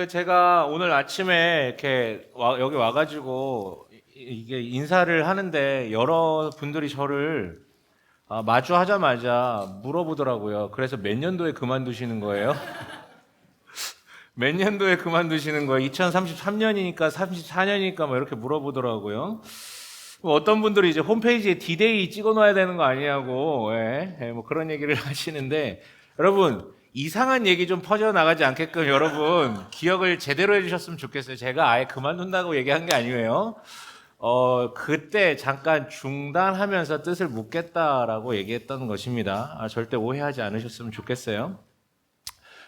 제가 오늘 아침에 이렇게 여기 와가지고 이게 인사를 하는데 여러 분들이 저를 마주하자마자 물어보더라고요. 그래서 몇 년도에 그만두시는 거예요? 몇 년도에 그만두시는 거예요? 2033년이니까 34년이니까 뭐 이렇게 물어보더라고요. 뭐 어떤 분들이 이제 홈페이지에 디데이 찍어놔야 되는 거 아니냐고, 뭐 그런 얘기를 하시는데, 여러분, 이상한 얘기 좀 퍼져나가지 않게끔 여러분, 기억을 제대로 해주셨으면 좋겠어요. 제가 아예 그만둔다고 얘기한 게 아니에요. 그때 잠깐 중단하면서 뜻을 묻겠다라고 얘기했던 것입니다. 절대 오해하지 않으셨으면 좋겠어요.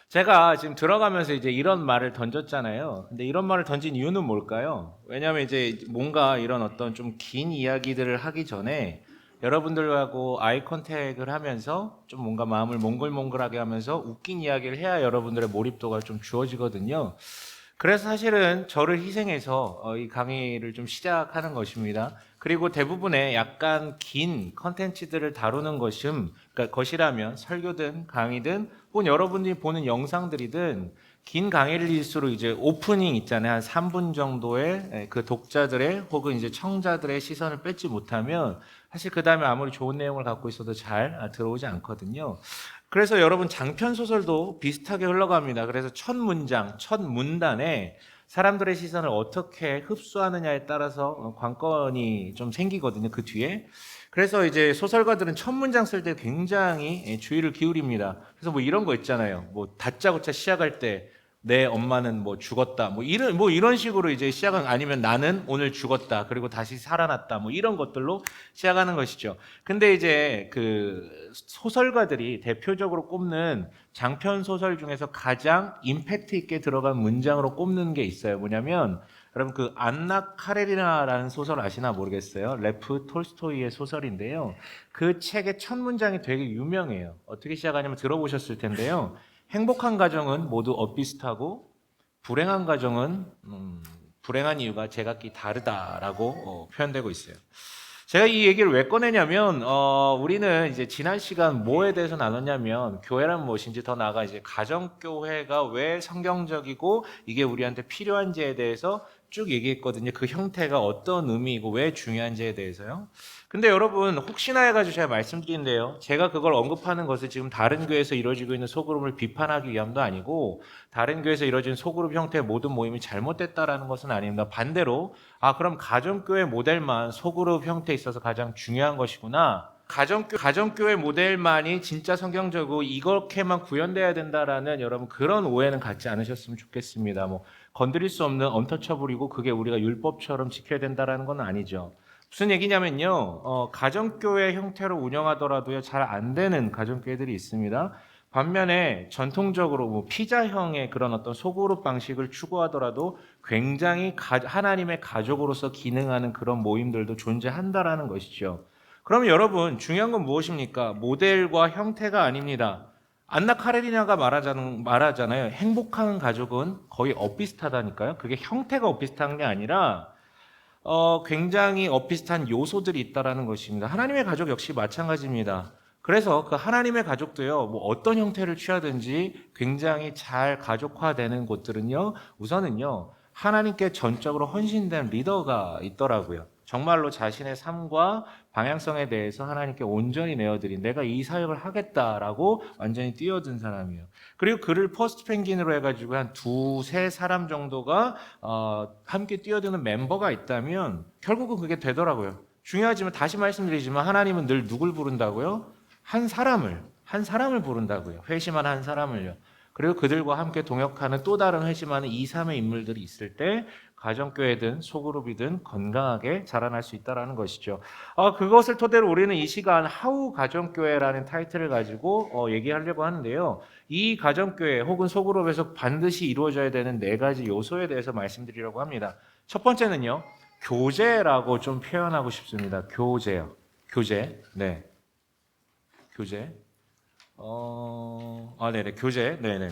제가 지금 들어가면서 이제 이런 말을 던졌잖아요. 근데 이런 말을 던진 이유는 뭘까요? 왜냐하면 이제 뭔가 이런 어떤 좀 긴 이야기들을 하기 전에 여러분들하고 아이 컨택을 하면서 좀 뭔가 마음을 몽글몽글하게 하면서 웃긴 이야기를 해야 여러분들의 몰입도가 좀 주어지거든요. 그래서 사실은 저를 희생해서 이 강의를 좀 시작하는 것입니다. 그리고 대부분의 약간 긴 컨텐츠들을 다루는 그러니까 것이라면 설교든 강의든 혹은 여러분들이 보는 영상들이든 긴 강의일수록 이제 오프닝 있잖아요. 한 3분 정도의 그 독자들의 혹은 이제 청자들의 시선을 뺏지 못하면 사실 그 다음에 아무리 좋은 내용을 갖고 있어도 잘 들어오지 않거든요. 그래서 여러분 장편 소설도 비슷하게 흘러갑니다. 그래서 첫 문장, 첫 문단에 사람들의 시선을 어떻게 흡수하느냐에 따라서 관건이 좀 생기거든요. 그 뒤에. 그래서 이제 소설가들은 첫 문장 쓸 때 굉장히 주의를 기울입니다. 그래서 뭐 이런 거 있잖아요. 뭐 다짜고짜 시작할 때 내 엄마는 뭐 죽었다. 뭐 이런 식으로 이제 시작은 아니면 나는 오늘 죽었다. 그리고 다시 살아났다. 뭐 이런 것들로 시작하는 것이죠. 근데 이제 그 소설가들이 대표적으로 꼽는 장편 소설 중에서 가장 임팩트 있게 들어간 문장으로 꼽는 게 있어요. 뭐냐면 여러분 그 안나 카레리나라는 소설 아시나 모르겠어요. 레프 톨스토이의 소설인데요. 그 책의 첫 문장이 되게 유명해요. 어떻게 시작하냐면 들어보셨을 텐데요. 행복한 가정은 모두 엇비슷하고 불행한 가정은 불행한 이유가 제각기 다르다라고 표현되고 있어요. 제가 이 얘기를 왜 꺼내냐면 우리는 이제 지난 시간 뭐에 대해서 나눴냐면 교회란 무엇인지 더 나아가 이제 가정교회가 왜 성경적이고 이게 우리한테 필요한지에 대해서 쭉 얘기했거든요. 그 형태가 어떤 의미이고 왜 중요한지에 대해서요. 근데 여러분 혹시나 해가지고 제가 말씀드린데요. 제가 그걸 언급하는 것은 지금 다른 교회에서 이루어지고 있는 소그룹을 비판하기 위함도 아니고 다른 교회에서 이루어진 소그룹 형태의 모든 모임이 잘못됐다라는 것은 아닙니다. 반대로 그럼 가정교회 모델만 소그룹 형태에 있어서 가장 중요한 것이구나. 가정교회 모델만이 진짜 성경적이고 이렇게만 구현돼야 된다라는 여러분 그런 오해는 갖지 않으셨으면 좋겠습니다. 뭐 건드릴 수 없는 언터처블이고 그게 우리가 율법처럼 지켜야 된다라는 건 아니죠. 무슨 얘기냐면요. 가정교회 형태로 운영하더라도요, 잘 안 되는 가정교회들이 있습니다. 반면에 전통적으로 뭐 피자형의 그런 어떤 소그룹 방식을 추구하더라도 굉장히 하나님의 가족으로서 기능하는 그런 모임들도 존재한다라는 것이죠. 그럼 여러분 중요한 건 무엇입니까? 모델과 형태가 아닙니다. 안나 카레리나가 말하잖아요. 행복한 가족은 거의 엇비슷하다니까요. 그게 형태가 엇비슷한 게 아니라 굉장히 엇비슷한 요소들이 있다라는 것입니다. 하나님의 가족 역시 마찬가지입니다. 그래서 그 하나님의 가족도요, 뭐 어떤 형태를 취하든지 굉장히 잘 가족화되는 곳들은요, 우선은요, 하나님께 전적으로 헌신된 리더가 있더라고요. 정말로 자신의 삶과 방향성에 대해서 하나님께 온전히 내어드린 내가 이 사역을 하겠다라고 완전히 뛰어든 사람이에요. 그리고 그를 퍼스트 펭귄으로 해가지고 한 두세 사람 정도가 함께 뛰어드는 멤버가 있다면 결국은 그게 되더라고요. 중요하지만 다시 말씀드리지만 하나님은 늘 누굴 부른다고요? 한 사람을 부른다고요. 회심한 한 사람을요. 그리고 그들과 함께 동역하는 또 다른 회심하는 2, 3의 인물들이 있을 때 가정교회든 소그룹이든 건강하게 자라날 수 있다는 것이죠. 그것을 토대로 우리는 이 시간 하우 가정교회라는 타이틀을 가지고 얘기하려고 하는데요. 이 가정교회 혹은 소그룹에서 반드시 이루어져야 되는 4가지 요소에 대해서 말씀드리려고 합니다. 첫 번째는요. 교제라고 좀 표현하고 싶습니다. 교제요. 교제. 네. 교제. 네네. 교제. 네네.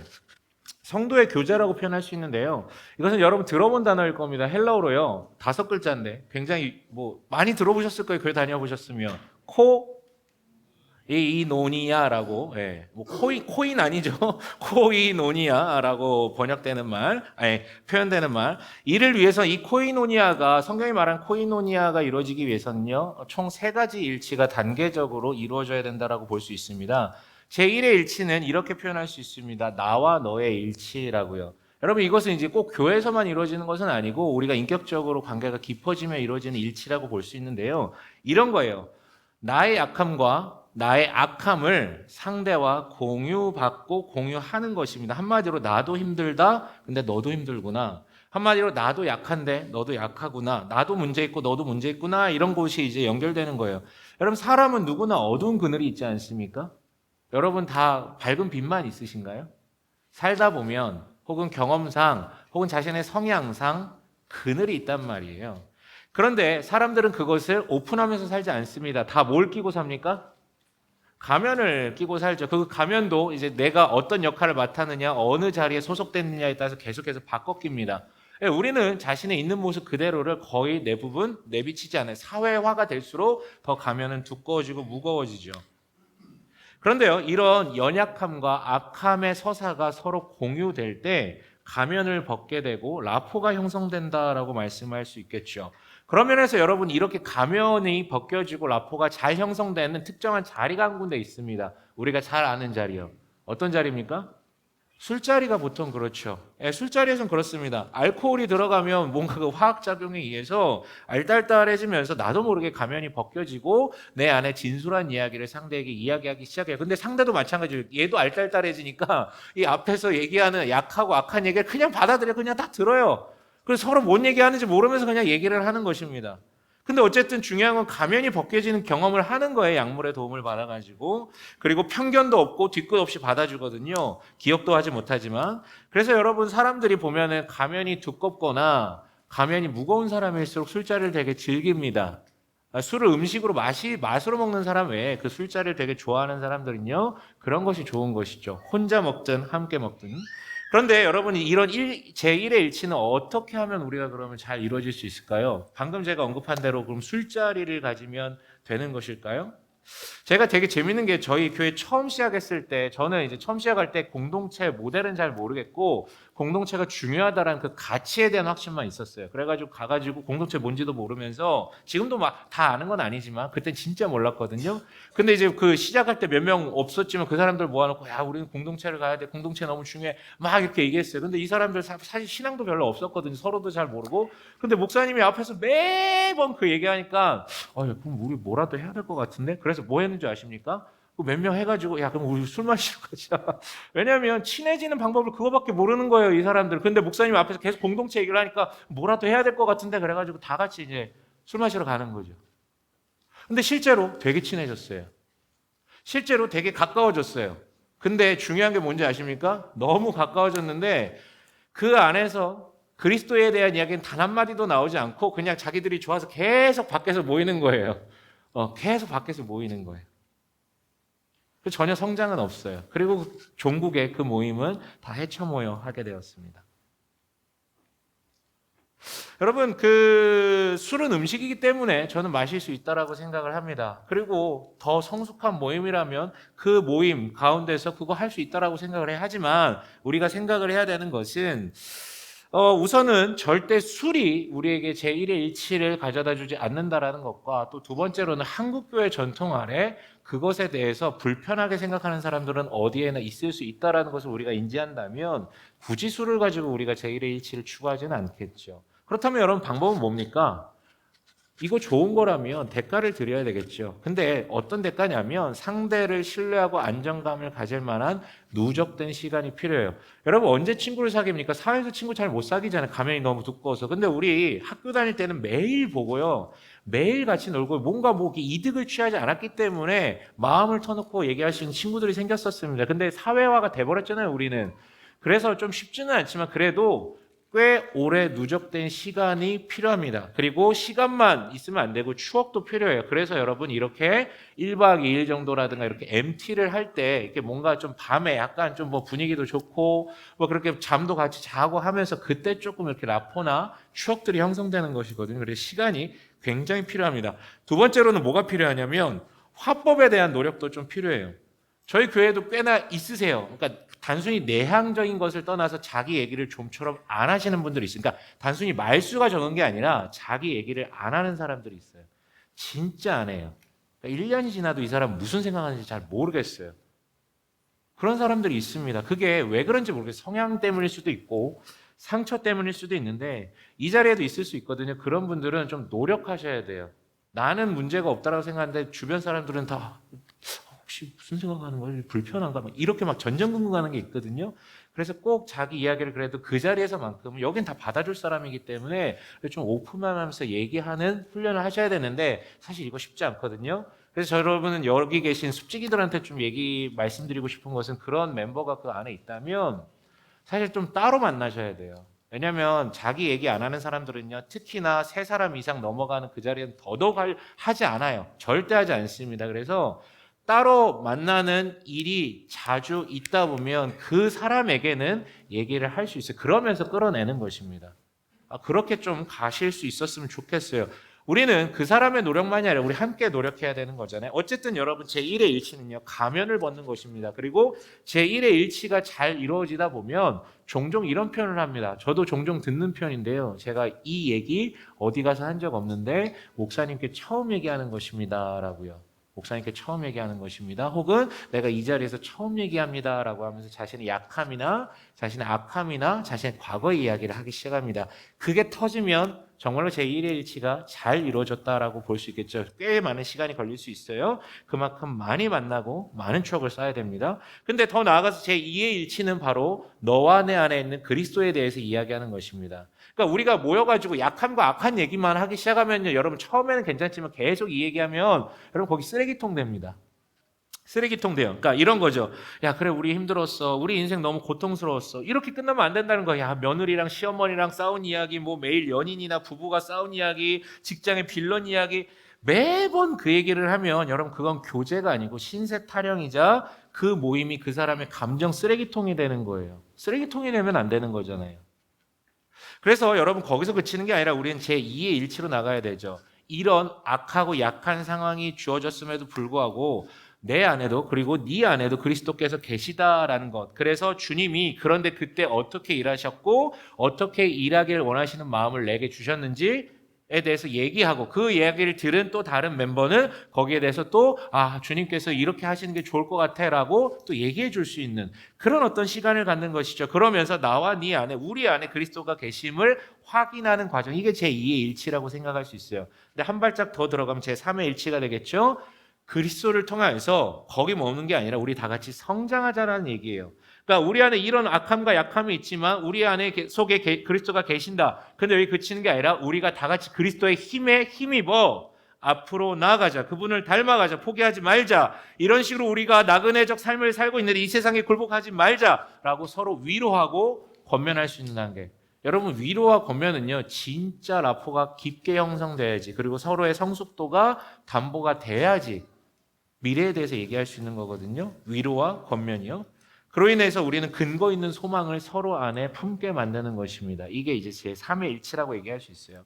성도의 교제라고 표현할 수 있는데요. 이것은 여러분 들어본 단어일 겁니다. 헬라어로요. 5글자인데 굉장히 뭐 많이 들어보셨을 거예요. 교회 다녀보셨으면. 이노니아라고, 예, 뭐 코인 아니죠? 코이노니아라고 번역되는 말, 아니, 표현되는 말. 이를 위해서 이 코이노니아가, 성경이 말한 코이노니아가 이루어지기 위해서는요, 총 세 가지 일치가 단계적으로 이루어져야 된다라고 볼 수 있습니다. 제1의 일치는 이렇게 표현할 수 있습니다. 나와 너의 일치라고요. 여러분, 이것은 이제 꼭 교회에서만 이루어지는 것은 아니고 우리가 인격적으로 관계가 깊어지며 이루어지는 일치라고 볼 수 있는데요. 이런 거예요. 나의 약함과 나의 악함을 상대와 공유받고 공유하는 것입니다. 한마디로 나도 힘들다, 근데 너도 힘들구나. 한마디로 나도 약한데 너도 약하구나. 나도 문제 있고 너도 문제 있구나. 이런 것이 이제 연결되는 거예요. 여러분, 사람은 누구나 어두운 그늘이 있지 않습니까? 여러분 다 밝은 빛만 있으신가요? 살다 보면 혹은 경험상 혹은 자신의 성향상 그늘이 있단 말이에요. 그런데 사람들은 그것을 오픈하면서 살지 않습니다. 다 뭘 끼고 삽니까? 가면을 끼고 살죠. 그 가면도 이제 내가 어떤 역할을 맡았느냐, 어느 자리에 소속됐느냐에 따라서 계속해서 바꿔 낍니다. 우리는 자신의 있는 모습 그대로를 거의 대부분 내비치지 않아요. 사회화가 될수록 더 가면은 두꺼워지고 무거워지죠. 그런데요, 이런 연약함과 악함의 서사가 서로 공유될 때 가면을 벗게 되고 라포가 형성된다라고 말씀할 수 있겠죠. 그런 면에서 여러분, 이렇게 가면이 벗겨지고 라포가 잘 형성되는 특정한 자리가 한 군데 있습니다. 우리가 잘 아는 자리요. 어떤 자리입니까? 술자리가 보통 그렇죠. 술자리에서는 그렇습니다. 알코올이 들어가면 뭔가 그 화학작용에 의해서 알딸딸해지면서 나도 모르게 가면이 벗겨지고 내 안에 진솔한 이야기를 상대에게 이야기하기 시작해요. 근데 상대도 마찬가지예요. 얘도 알딸딸해지니까 이 앞에서 얘기하는 약하고 악한 얘기를 그냥 받아들여, 그냥 다 들어요. 그래서 서로 뭔 얘기하는지 모르면서 그냥 얘기를 하는 것입니다. 근데 어쨌든 중요한 건 가면이 벗겨지는 경험을 하는 거예요. 약물의 도움을 받아가지고. 그리고 편견도 없고 뒤끝 없이 받아주거든요. 기억도 하지 못하지만. 그래서 여러분, 사람들이 보면은 가면이 두껍거나 가면이 무거운 사람일수록 술자리를 되게 즐깁니다. 술을 음식으로 맛으로 먹는 사람 외에 그 술자리를 되게 좋아하는 사람들은요, 그런 것이 좋은 것이죠. 혼자 먹든 함께 먹든. 그런데 여러분이 이런 제1의 일치는 어떻게 하면 우리가 그러면 잘 이루어질 수 있을까요? 방금 제가 언급한 대로 그럼 술자리를 가지면 되는 것일까요? 제가 되게 재밌는 게 저희 교회 처음 시작했을 때 저는 이제 처음 시작할 때 공동체 모델은 잘 모르겠고 공동체가 중요하다라는 그 가치에 대한 확신만 있었어요. 그래가지고 가가지고 공동체 뭔지도 모르면서 지금도 막 다 아는 건 아니지만 그땐 진짜 몰랐거든요. 근데 이제 그 시작할 때 몇 명 없었지만 그 사람들 모아놓고 야 우리는 공동체를 가야 돼. 공동체 너무 중요해. 막 이렇게 얘기했어요. 근데 이 사람들 사실 신앙도 별로 없었거든요. 서로도 잘 모르고. 근데 목사님이 앞에서 매번 그 얘기하니까 그럼 우리 뭐라도 해야 될 것 같은데? 그래서 뭐 했는지 아십니까? 몇 명 해가지고 야 그럼 우리 술 마시러 가자. 왜냐하면 친해지는 방법을 그거밖에 모르는 거예요, 이 사람들. 근데 목사님 앞에서 계속 공동체 얘기를 하니까 뭐라도 해야 될 것 같은데 그래가지고 다 같이 이제 술 마시러 가는 거죠. 근데 실제로 되게 친해졌어요. 실제로 되게 가까워졌어요. 근데 중요한 게 뭔지 아십니까? 너무 가까워졌는데 그 안에서 그리스도에 대한 이야기는 단 한마디도 나오지 않고 그냥 자기들이 좋아서 계속 밖에서 모이는 거예요. 계속 밖에서 모이는 거예요. 전혀 성장은 없어요. 그리고 종국의 그 모임은 다 해쳐모여 하게 되었습니다. 여러분, 그 술은 음식이기 때문에 저는 마실 수 있다라고 생각을 합니다. 그리고 더 성숙한 모임이라면 그 모임 가운데서 그거 할 수 있다라고 생각을 해야 하지만 우리가 생각을 해야 되는 것은 우선은 절대 술이 우리에게 제1의 일치를 가져다 주지 않는다라는 것과 또 두 번째로는 한국교회 전통 아래 그것에 대해서 불편하게 생각하는 사람들은 어디에나 있을 수 있다라는 것을 우리가 인지한다면 굳이 술을 가지고 우리가 제1의 일치를 추구하지는 않겠죠. 그렇다면 여러분 방법은 뭡니까? 이거 좋은 거라면 대가를 드려야 되겠죠. 근데 어떤 대가냐면 상대를 신뢰하고 안정감을 가질 만한 누적된 시간이 필요해요. 여러분 언제 친구를 사귀입니까? 사회에서 친구 잘 못 사귀잖아요. 가면이 너무 두꺼워서. 근데 우리 학교 다닐 때는 매일 보고요. 매일 같이 놀고 뭔가 이득을 취하지 않았기 때문에 마음을 터놓고 얘기할 수 있는 친구들이 생겼었습니다. 근데 사회화가 돼버렸잖아요, 우리는. 그래서 좀 쉽지는 않지만 그래도 꽤 오래 누적된 시간이 필요합니다. 그리고 시간만 있으면 안 되고 추억도 필요해요. 그래서 여러분 이렇게 1박 2일 정도라든가 이렇게 MT를 할 때 이렇게 뭔가 좀 밤에 약간 좀 분위기도 좋고 그렇게 잠도 같이 자고 하면서 그때 조금 이렇게 라포나 추억들이 형성되는 것이거든요. 그래서 시간이 굉장히 필요합니다. 두 번째로는 뭐가 필요하냐면 화법에 대한 노력도 좀 필요해요. 저희 교회도 꽤나 있으세요. 그러니까 단순히 내향적인 것을 떠나서 자기 얘기를 좀처럼 안 하시는 분들이 있어요. 그러니까 단순히 말수가 적은 게 아니라 자기 얘기를 안 하는 사람들이 있어요. 진짜 안 해요. 그러니까 1년이 지나도 이 사람 무슨 생각하는지 잘 모르겠어요. 그런 사람들이 있습니다. 그게 왜 그런지 모르겠어요. 성향 때문일 수도 있고 상처 때문일 수도 있는데 이 자리에도 있을 수 있거든요. 그런 분들은 좀 노력하셔야 돼요. 나는 문제가 없다라고 생각하는데 주변 사람들은 다 혹시 무슨 생각하는 거예요? 불편한가? 막 이렇게 막 전전긍긍하는 게 있거든요. 그래서 꼭 자기 이야기를 그래도 그 자리에서만큼은 여긴 다 받아줄 사람이기 때문에 좀 오픈하면서 얘기하는 훈련을 하셔야 되는데 사실 이거 쉽지 않거든요. 그래서 여러분은 여기 계신 숙직이들한테 좀 얘기 말씀드리고 싶은 것은 그런 멤버가 그 안에 있다면 사실 좀 따로 만나셔야 돼요. 왜냐하면 자기 얘기 안 하는 사람들은요, 특히나 세 사람 이상 넘어가는 그 자리는 더더욱 하지 않아요. 절대 하지 않습니다. 그래서 따로 만나는 일이 자주 있다 보면 그 사람에게는 얘기를 할 수 있어요. 그러면서 끌어내는 것입니다. 그렇게 좀 가실 수 있었으면 좋겠어요. 우리는 그 사람의 노력만이 아니라 우리 함께 노력해야 되는 거잖아요. 어쨌든 여러분 제1의 일치는요. 가면을 벗는 것입니다. 그리고 제1의 일치가 잘 이루어지다 보면 종종 이런 표현을 합니다. 저도 종종 듣는 편인데요. 제가 이 얘기 어디 가서 한 적 없는데 목사님께 처음 얘기하는 것입니다. 라고요. 목사님께 처음 얘기하는 것입니다. 혹은 내가 이 자리에서 처음 얘기합니다. 라고 하면서 자신의 약함이나 자신의 악함이나 자신의 과거의 이야기를 하기 시작합니다. 그게 터지면 정말로 제1의 일치가 잘 이루어졌다라고 볼 수 있겠죠. 꽤 많은 시간이 걸릴 수 있어요. 그만큼 많이 만나고 많은 추억을 쌓아야 됩니다. 근데 더 나아가서 제2의 일치는 바로 너와 내 안에 있는 그리스도에 대해서 이야기하는 것입니다. 그러니까 우리가 모여가지고 약함과 악한 얘기만 하기 시작하면요. 여러분 처음에는 괜찮지만 계속 이 얘기하면 여러분 거기 쓰레기통 됩니다. 쓰레기통 돼요. 그러니까 이런 거죠. 야, 그래, 우리 힘들었어. 우리 인생 너무 고통스러웠어. 이렇게 끝나면 안 된다는 거야. 야, 며느리랑 시어머니랑 싸운 이야기, 뭐 매일 연인이나 부부가 싸운 이야기, 직장의 빌런 이야기. 매번 그 얘기를 하면 여러분 그건 교제가 아니고 신세 타령이자 그 모임이 그 사람의 감정 쓰레기통이 되는 거예요. 쓰레기통이 되면 안 되는 거잖아요. 그래서 여러분 거기서 그치는 게 아니라 우리는 제2의 일치로 나가야 되죠. 이런 악하고 약한 상황이 주어졌음에도 불구하고 내 안에도 그리고 네 안에도 그리스도께서 계시다라는 것. 그래서 주님이 그런데 그때 어떻게 일하셨고 어떻게 일하기를 원하시는 마음을 내게 주셨는지에 대해서 얘기하고 그 이야기를 들은 또 다른 멤버는 거기에 대해서 또 주님께서 이렇게 하시는 게 좋을 것 같아 라고 또 얘기해 줄 수 있는 그런 어떤 시간을 갖는 것이죠. 그러면서 나와 네 안에 우리 안에 그리스도가 계심을 확인하는 과정, 이게 제2의 일치라고 생각할 수 있어요. 근데 한 발짝 더 들어가면 제3의 일치가 되겠죠. 그리스도를 통해서 거기 머무는 게 아니라 우리 다 같이 성장하자라는 얘기예요. 그러니까 우리 안에 이런 악함과 약함이 있지만 우리 안에 속에 그리스도가 계신다. 근데 여기 그치는 게 아니라 우리가 다 같이 그리스도의 힘에 힘입어 앞으로 나아가자. 그분을 닮아가자. 포기하지 말자. 이런 식으로 우리가 나그네적 삶을 살고 있는데 이 세상에 굴복하지 말자라고 서로 위로하고 권면할 수 있는 단계. 여러분 위로와 권면은요 진짜 라포가 깊게 형성돼야지, 그리고 서로의 성숙도가 담보가 돼야지 미래에 대해서 얘기할 수 있는 거거든요. 위로와 권면이요. 그로 인해서 우리는 근거 있는 소망을 서로 안에 품게 만드는 것입니다. 이게 이제 제3의 일치라고 얘기할 수 있어요.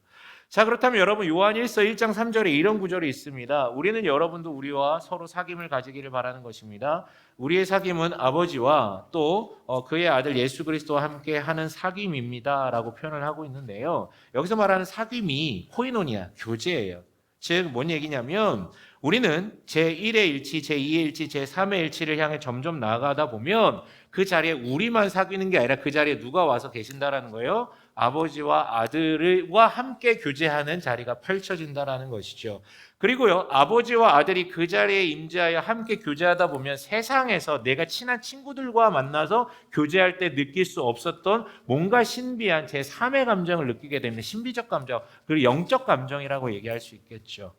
자, 그렇다면 여러분 요한 1서 1장 3절에 이런 구절이 있습니다. 우리는 여러분도 우리와 서로 사귐을 가지기를 바라는 것입니다. 우리의 사귐은 아버지와 또 그의 아들 예수 그리스도와 함께 하는 사귐입니다 라고 표현을 하고 있는데요. 여기서 말하는 사귐이 코이노니아, 교제예요. 즉 뭔 얘기냐면 우리는 제1의 일치, 제2의 일치, 제3의 일치를 향해 점점 나아가다 보면 그 자리에 우리만 사귀는 게 아니라 그 자리에 누가 와서 계신다라는 거예요. 아버지와 아들과 함께 교제하는 자리가 펼쳐진다라는 것이죠. 그리고요, 아버지와 아들이 그 자리에 임재하여 함께 교제하다 보면 세상에서 내가 친한 친구들과 만나서 교제할 때 느낄 수 없었던 뭔가 신비한 제3의 감정을 느끼게 됩니다. 신비적 감정, 그리고 영적 감정이라고 얘기할 수 있겠죠.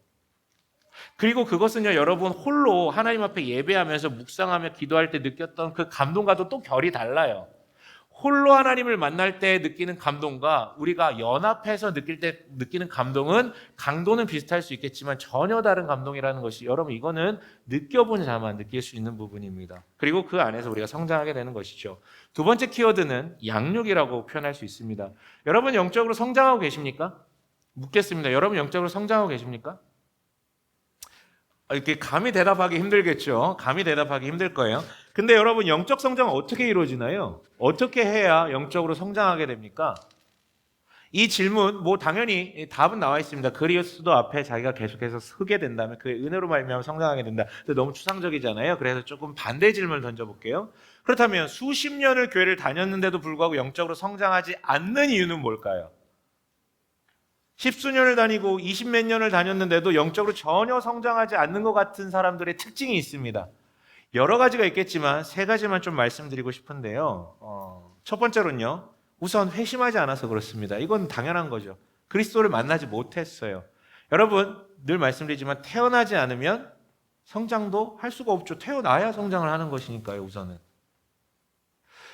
그리고 그것은요, 여러분 홀로 하나님 앞에 예배하면서 묵상하며 기도할 때 느꼈던 그 감동과도 또 결이 달라요. 홀로 하나님을 만날 때 느끼는 감동과 우리가 연합해서 느낄 때 느끼는 감동은 강도는 비슷할 수 있겠지만 전혀 다른 감동이라는 것이, 여러분 이거는 느껴본 자만 느낄 수 있는 부분입니다. 그리고 그 안에서 우리가 성장하게 되는 것이죠. 두 번째 키워드는 양육이라고 표현할 수 있습니다. 여러분 영적으로 성장하고 계십니까? 묻겠습니다. 여러분 영적으로 성장하고 계십니까? 이렇게 감히 대답하기 힘들겠죠. 감히 대답하기 힘들 거예요. 근데 여러분 영적 성장은 어떻게 이루어지나요? 어떻게 해야 영적으로 성장하게 됩니까? 이 질문 뭐 당연히 답은 나와 있습니다. 그리스도 앞에 자기가 계속해서 서게 된다면 그의 은혜로 말미암아 성장하게 된다. 근데 너무 추상적이잖아요. 그래서 조금 반대 질문을 던져볼게요. 그렇다면 수십 년을 교회를 다녔는데도 불구하고 영적으로 성장하지 않는 이유는 뭘까요? 십수년을 다니고 20몇 년을 다녔는데도 영적으로 전혀 성장하지 않는 것 같은 사람들의 특징이 있습니다. 여러 가지가 있겠지만 세 가지만 좀 말씀드리고 싶은데요. 첫 번째로는요. 우선 회심하지 않아서 그렇습니다. 이건 당연한 거죠. 그리스도를 만나지 못했어요. 여러분 늘 말씀드리지만 태어나지 않으면 성장도 할 수가 없죠. 태어나야 성장을 하는 것이니까요. 우선은.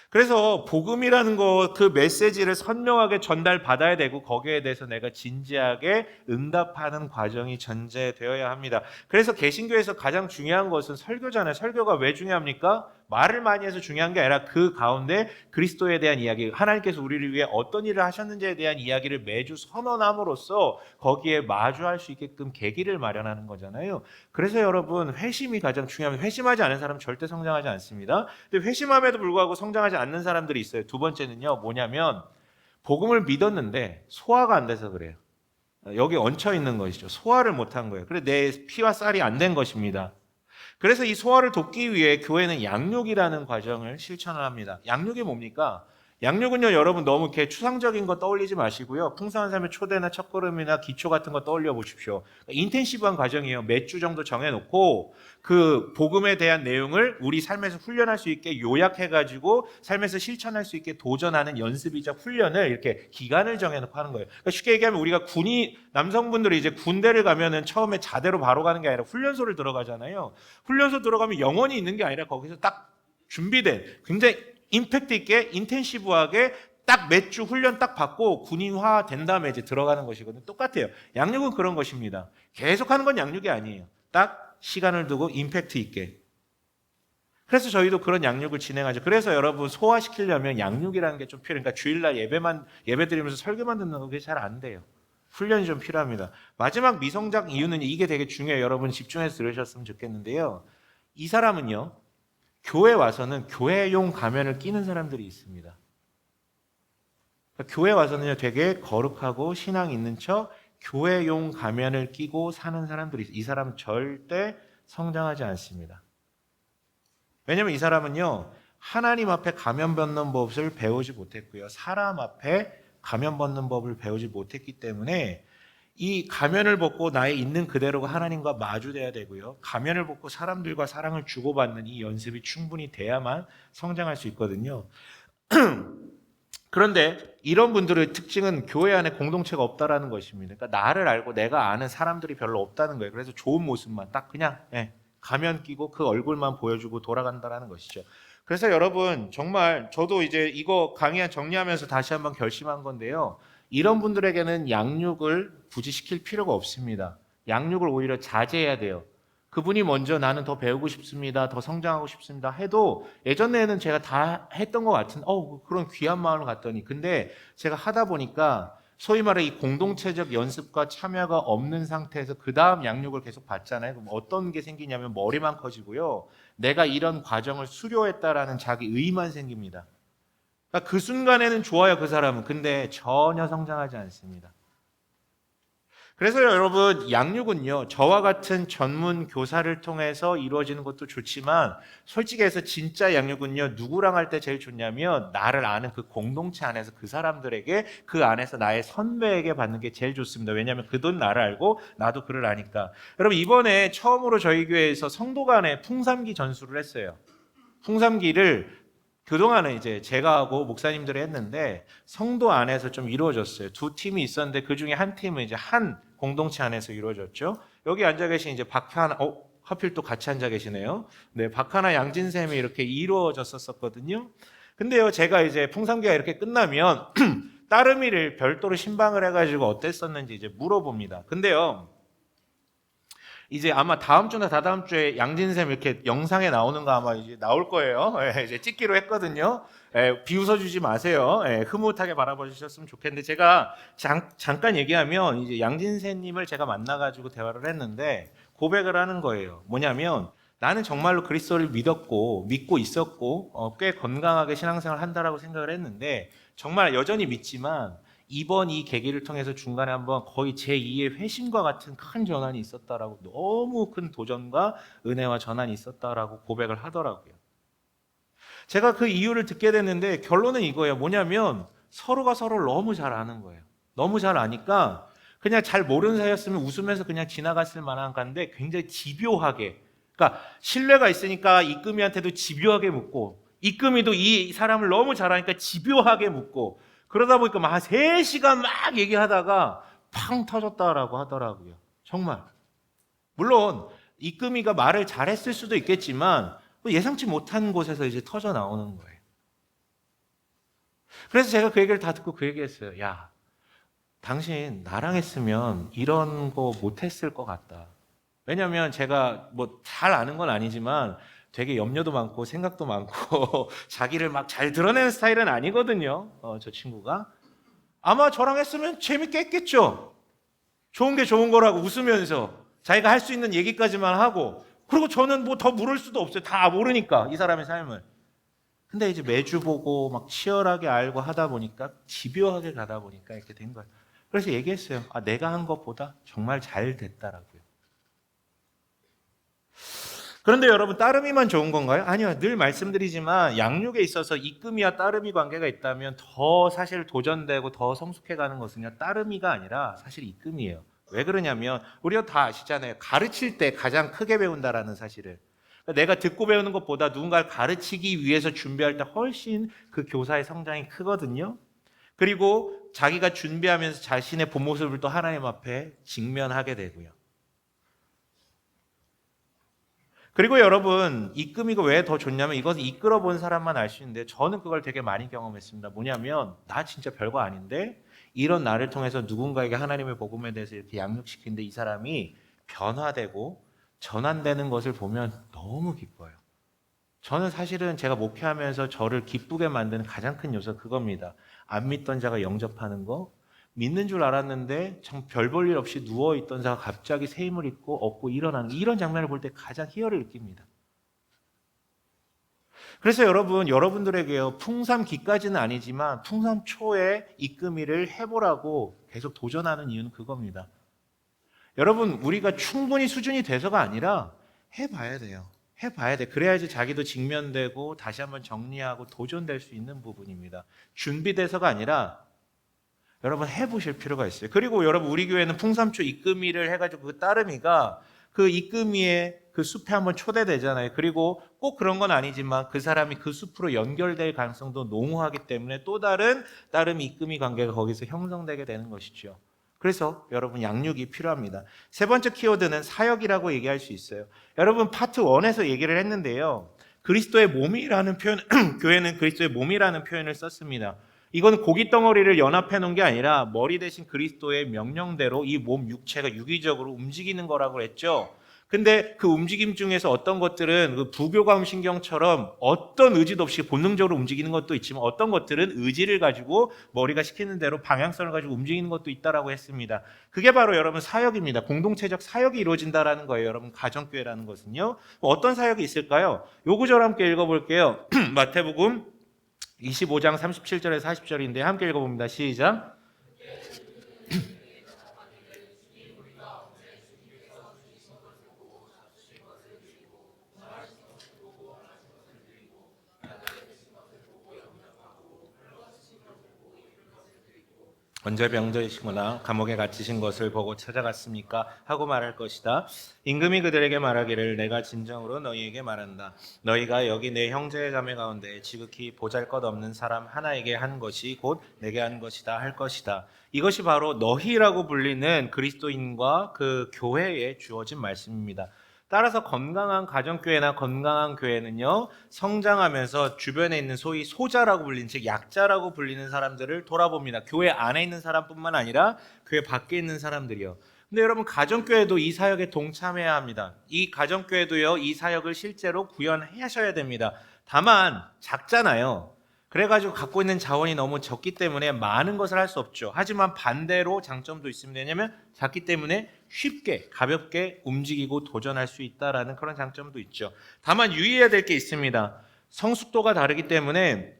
그래서 복음이라는 것, 그 메시지를 선명하게 전달받아야 되고 거기에 대해서 내가 진지하게 응답하는 과정이 전제되어야 합니다. 그래서 개신교에서 가장 중요한 것은 설교잖아요. 설교가 왜 중요합니까? 말을 많이 해서 중요한 게 아니라 그 가운데 그리스도에 대한 이야기, 하나님께서 우리를 위해 어떤 일을 하셨는지에 대한 이야기를 매주 선언함으로써 거기에 마주할 수 있게끔 계기를 마련하는 거잖아요. 그래서 여러분 회심이 가장 중요합니다. 회심하지 않은 사람은 절대 성장하지 않습니다. 근데 회심함에도 불구하고 성장하지 않는 사람들이 있어요. 두 번째는요. 뭐냐면 복음을 믿었는데 소화가 안 돼서 그래요. 여기 얹혀 있는 것이죠. 소화를 못한 거예요. 그래 내 피와 쌀이 안 된 것입니다. 그래서 이 소화를 돕기 위해 교회는 양육이라는 과정을 실천을 합니다. 양육이 뭡니까? 양육은요, 여러분 너무 이렇게 추상적인 거 떠올리지 마시고요. 풍성한 삶의 초대나 첫걸음이나 기초 같은 거 떠올려 보십시오. 인텐시브한 과정이에요. 몇 주 정도 정해놓고 그 복음에 대한 내용을 우리 삶에서 훈련할 수 있게 요약해가지고 삶에서 실천할 수 있게 도전하는 연습이자 훈련을 이렇게 기간을 정해놓고 하는 거예요. 그러니까 쉽게 얘기하면 우리가 남성분들이 이제 군대를 가면은 처음에 자대로 바로 가는 게 아니라 훈련소를 들어가잖아요. 훈련소 들어가면 영원히 있는 게 아니라 거기서 딱 준비된 굉장히 임팩트 있게 인텐시브하게 딱 몇 주 훈련 딱 받고 군인화 된 다음에 이제 들어가는 것이거든요. 똑같아요. 양육은 그런 것입니다. 계속하는 건 양육이 아니에요. 딱 시간을 두고 임팩트 있게. 그래서 저희도 그런 양육을 진행하죠. 그래서 여러분 소화시키려면 양육이라는 게 좀 필요해요. 그러니까 주일날 예배 드리면서 설교만 듣는 거 그게 잘 안 돼요. 훈련이 좀 필요합니다. 마지막 미성장 이유는 이게 되게 중요해요. 여러분 집중해서 들으셨으면 좋겠는데요. 이 사람은요. 교회 와서는 교회용 가면을 끼는 사람들이 있습니다. 그러니까 교회 와서는요, 되게 거룩하고 신앙 있는 척 교회용 가면을 끼고 사는 사람들이 있어요. 이 사람은 절대 성장하지 않습니다. 왜냐하면 이 사람은요, 하나님 앞에 가면 벗는 법을 배우지 못했고요, 사람 앞에 가면 벗는 법을 배우지 못했기 때문에 이 가면을 벗고 나의 있는 그대로가 하나님과 마주돼야 되고요. 가면을 벗고 사람들과 사랑을 주고받는 이 연습이 충분히 돼야만 성장할 수 있거든요. 그런데 이런 분들의 특징은 교회 안에 공동체가 없다라는 것입니다. 그러니까 나를 알고 내가 아는 사람들이 별로 없다는 거예요. 그래서 좋은 모습만 딱 그냥 가면 끼고 그 얼굴만 보여주고 돌아간다라는 것이죠. 그래서 여러분 정말 저도 이제 이거 강의 정리하면서 다시 한번 결심한 건데요. 이런 분들에게는 양육을 굳이 시킬 필요가 없습니다. 양육을 오히려 자제해야 돼요. 그분이 먼저 나는 더 배우고 싶습니다. 더 성장하고 싶습니다. 해도 예전에는 제가 다 했던 것 같은 그런 귀한 마음을 갖더니 근데 제가 하다 보니까 소위 말해 이 공동체적 연습과 참여가 없는 상태에서 그 다음 양육을 계속 받잖아요. 그럼 어떤 게 생기냐면 머리만 커지고요. 내가 이런 과정을 수료했다라는 자기 의의만 생깁니다. 그러니까 그 순간에는 좋아요, 그 사람은. 근데 전혀 성장하지 않습니다. 그래서 여러분, 양육은요, 저와 같은 전문 교사를 통해서 이루어지는 것도 좋지만, 솔직히 해서 진짜 양육은요, 누구랑 할 때 제일 좋냐면, 나를 아는 그 공동체 안에서 그 사람들에게, 그 안에서 나의 선배에게 받는 게 제일 좋습니다. 왜냐하면 그들은 나를 알고, 나도 그를 아니까. 여러분, 이번에 처음으로 저희 교회에서 성도 간에 풍삼기 전수를 했어요. 풍삼기를 그동안은 이제 제가 하고 목사님들이 했는데 성도 안에서 좀 이루어졌어요. 두 팀이 있었는데 그 중에 한 팀은 이제 한 공동체 안에서 이루어졌죠. 여기 앉아 계신 이제 박하나, 하필 또 같이 앉아 계시네요. 네, 박하나 양진쌤이 이렇게 이루어졌었거든요. 근데요, 제가 이제 풍삼기가 이렇게 끝나면 따르미를 별도로 신방을 해가지고 어땠었는지 이제 물어봅니다. 근데요, 이제 아마 다음 주나 다다음 주에 양진쌤 이렇게 영상에 나오는 거 아마 이제 나올 거예요. 이제 찍기로 했거든요. 비웃어 주지 마세요. 흐뭇하게 바라봐 주셨으면 좋겠는데 제가 잠깐 얘기하면 이제 양진쌤님을 제가 만나가지고 대화를 했는데 고백을 하는 거예요. 뭐냐면 나는 정말로 그리스도를 믿고 있었고 꽤 건강하게 신앙생활을 한다라고 생각을 했는데 정말 여전히 믿지만 이번 이 계기를 통해서 중간에 한번 거의 제2의 회심과 같은 큰 전환이 있었다라고, 너무 큰 도전과 은혜와 전환이 있었다라고 고백을 하더라고요. 제가 그 이유를 듣게 됐는데 결론은 이거예요. 뭐냐면 서로가 서로를 너무 잘 아는 거예요. 너무 잘 아니까 그냥 잘 모르는 사이였으면 웃으면서 그냥 지나갔을 만한 건데 굉장히 집요하게, 그러니까 신뢰가 있으니까 이금희한테도 집요하게 묻고, 이금희도 이 사람을 너무 잘 아니까 집요하게 묻고, 그러다 보니까 막 3시간 막 얘기하다가 팡 터졌다라고 하더라고요. 정말. 물론 이금희가 말을 잘했을 수도 있겠지만 예상치 못한 곳에서 이제 터져 나오는 거예요. 그래서 제가 그 얘기를 다 듣고 그 얘기했어요. 야, 당신 나랑 했으면 이런 거 못했을 것 같다. 왜냐면 제가 뭐 잘 아는 건 아니지만 되게 염려도 많고 생각도 많고 자기를 막 잘 드러내는 스타일은 아니거든요. 저 친구가. 아마 저랑 했으면 재밌게 했겠죠. 좋은 게 좋은 거라고 웃으면서 자기가 할 수 있는 얘기까지만 하고, 그리고 저는 뭐 더 물을 수도 없어요. 다 모르니까 이 사람의 삶을. 근데 이제 매주 보고 막 치열하게 알고 하다 보니까, 집요하게 가다 보니까 이렇게 된 거예요. 그래서 얘기했어요. 아, 내가 한 것보다 정말 잘 됐다라고요. 그런데 여러분, 따름이만 좋은 건가요? 아니요. 늘 말씀드리지만 양육에 있어서 이금이와 따름이 관계가 있다면 더 사실 도전되고 더 성숙해가는 것은요, 따름이가 아니라 사실 이금이에요. 왜 그러냐면 우리가 다 아시잖아요. 가르칠 때 가장 크게 배운다라는 사실을. 그러니까 내가 듣고 배우는 것보다 누군가를 가르치기 위해서 준비할 때 훨씬 그 교사의 성장이 크거든요. 그리고 자기가 준비하면서 자신의 본 모습을 또 하나님 앞에 직면하게 되고요. 그리고 여러분, 이금이가 왜 더 좋냐면 이것은 이끌어 본 사람만 알 수 있는데 저는 그걸 되게 많이 경험했습니다. 뭐냐면 나 진짜 별거 아닌데 이런 나를 통해서 누군가에게 하나님의 복음에 대해서 이렇게 양육시키는데 이 사람이 변화되고 전환되는 것을 보면 너무 기뻐요. 저는 사실은 제가 목회하면서 저를 기쁘게 만드는 가장 큰 요소가 그겁니다. 안 믿던 자가 영접하는 거, 믿는 줄 알았는데 참 별 볼 일 없이 누워있던 자가 갑자기 새 힘을 입고 얻고 일어나는, 이런 장면을 볼 때 가장 희열을 느낍니다. 그래서 여러분들에게요, 풍삼기까지는 아니지만 풍삼초에 이금희를 해보라고 계속 도전하는 이유는 그겁니다. 여러분, 우리가 충분히 수준이 돼서가 아니라 해봐야 돼요. 해봐야 돼. 그래야지 자기도 직면되고 다시 한번 정리하고 도전될 수 있는 부분입니다. 준비돼서가 아니라 여러분 해보실 필요가 있어요. 그리고 여러분, 우리 교회는 풍삼초 이금희를 해가지고 그 따름이가 그 이금희의 그 숲에 한번 초대되잖아요. 그리고 꼭 그런 건 아니지만 그 사람이 그 숲으로 연결될 가능성도 농후하기 때문에 또 다른 따름이 이금희 관계가 거기서 형성되게 되는 것이죠. 그래서 여러분, 양육이 필요합니다. 세 번째 키워드는 사역이라고 얘기할 수 있어요. 여러분, 파트 1에서 얘기를 했는데요. 그리스도의 몸이라는 표현, 교회는 그리스도의 몸이라는 표현을 썼습니다. 이건 고기 덩어리를 연합해 놓은 게 아니라 머리 대신 그리스도의 명령대로 이 몸 육체가 유기적으로 움직이는 거라고 했죠. 근데 그 움직임 중에서 어떤 것들은 그 부교감 신경처럼 어떤 의지도 없이 본능적으로 움직이는 것도 있지만 어떤 것들은 의지를 가지고 머리가 시키는 대로 방향성을 가지고 움직이는 것도 있다라고 했습니다. 그게 바로 여러분 사역입니다. 공동체적 사역이 이루어진다라는 거예요. 여러분, 가정교회라는 것은요. 어떤 사역이 있을까요? 요 구절 함께 읽어볼게요. 마태복음 25장 37절에서 40절인데 함께 읽어봅니다. 시작. 언제 병들으시거나 감옥에 갇히신 것을 보고 찾아갔습니까? 하고 말할 것이다. 임금이 그들에게 말하기를 내가 진정으로 너희에게 말한다. 너희가 여기 내 형제 자매 가운데 지극히 보잘것없는 사람 하나에게 한 것이 곧 내게 한 것이다 할 것이다. 이것이 바로 너희라고 불리는 그리스도인과 그 교회에 주어진 말씀입니다. 따라서 건강한 가정교회나 건강한 교회는요, 성장하면서 주변에 있는 소위 소자라고 불리는, 즉 약자라고 불리는 사람들을 돌아봅니다. 교회 안에 있는 사람뿐만 아니라 교회 밖에 있는 사람들이요. 근데 여러분, 가정교회도 이 사역에 동참해야 합니다. 이 가정교회도요, 이 사역을 실제로 구현하셔야 됩니다. 다만 작잖아요. 그래가지고 갖고 있는 자원이 너무 적기 때문에 많은 것을 할 수 없죠. 하지만 반대로 장점도 있습니다. 왜냐하면 작기 때문에 쉽게 가볍게 움직이고 도전할 수 있다라는 그런 장점도 있죠. 다만 유의해야 될 게 있습니다. 성숙도가 다르기 때문에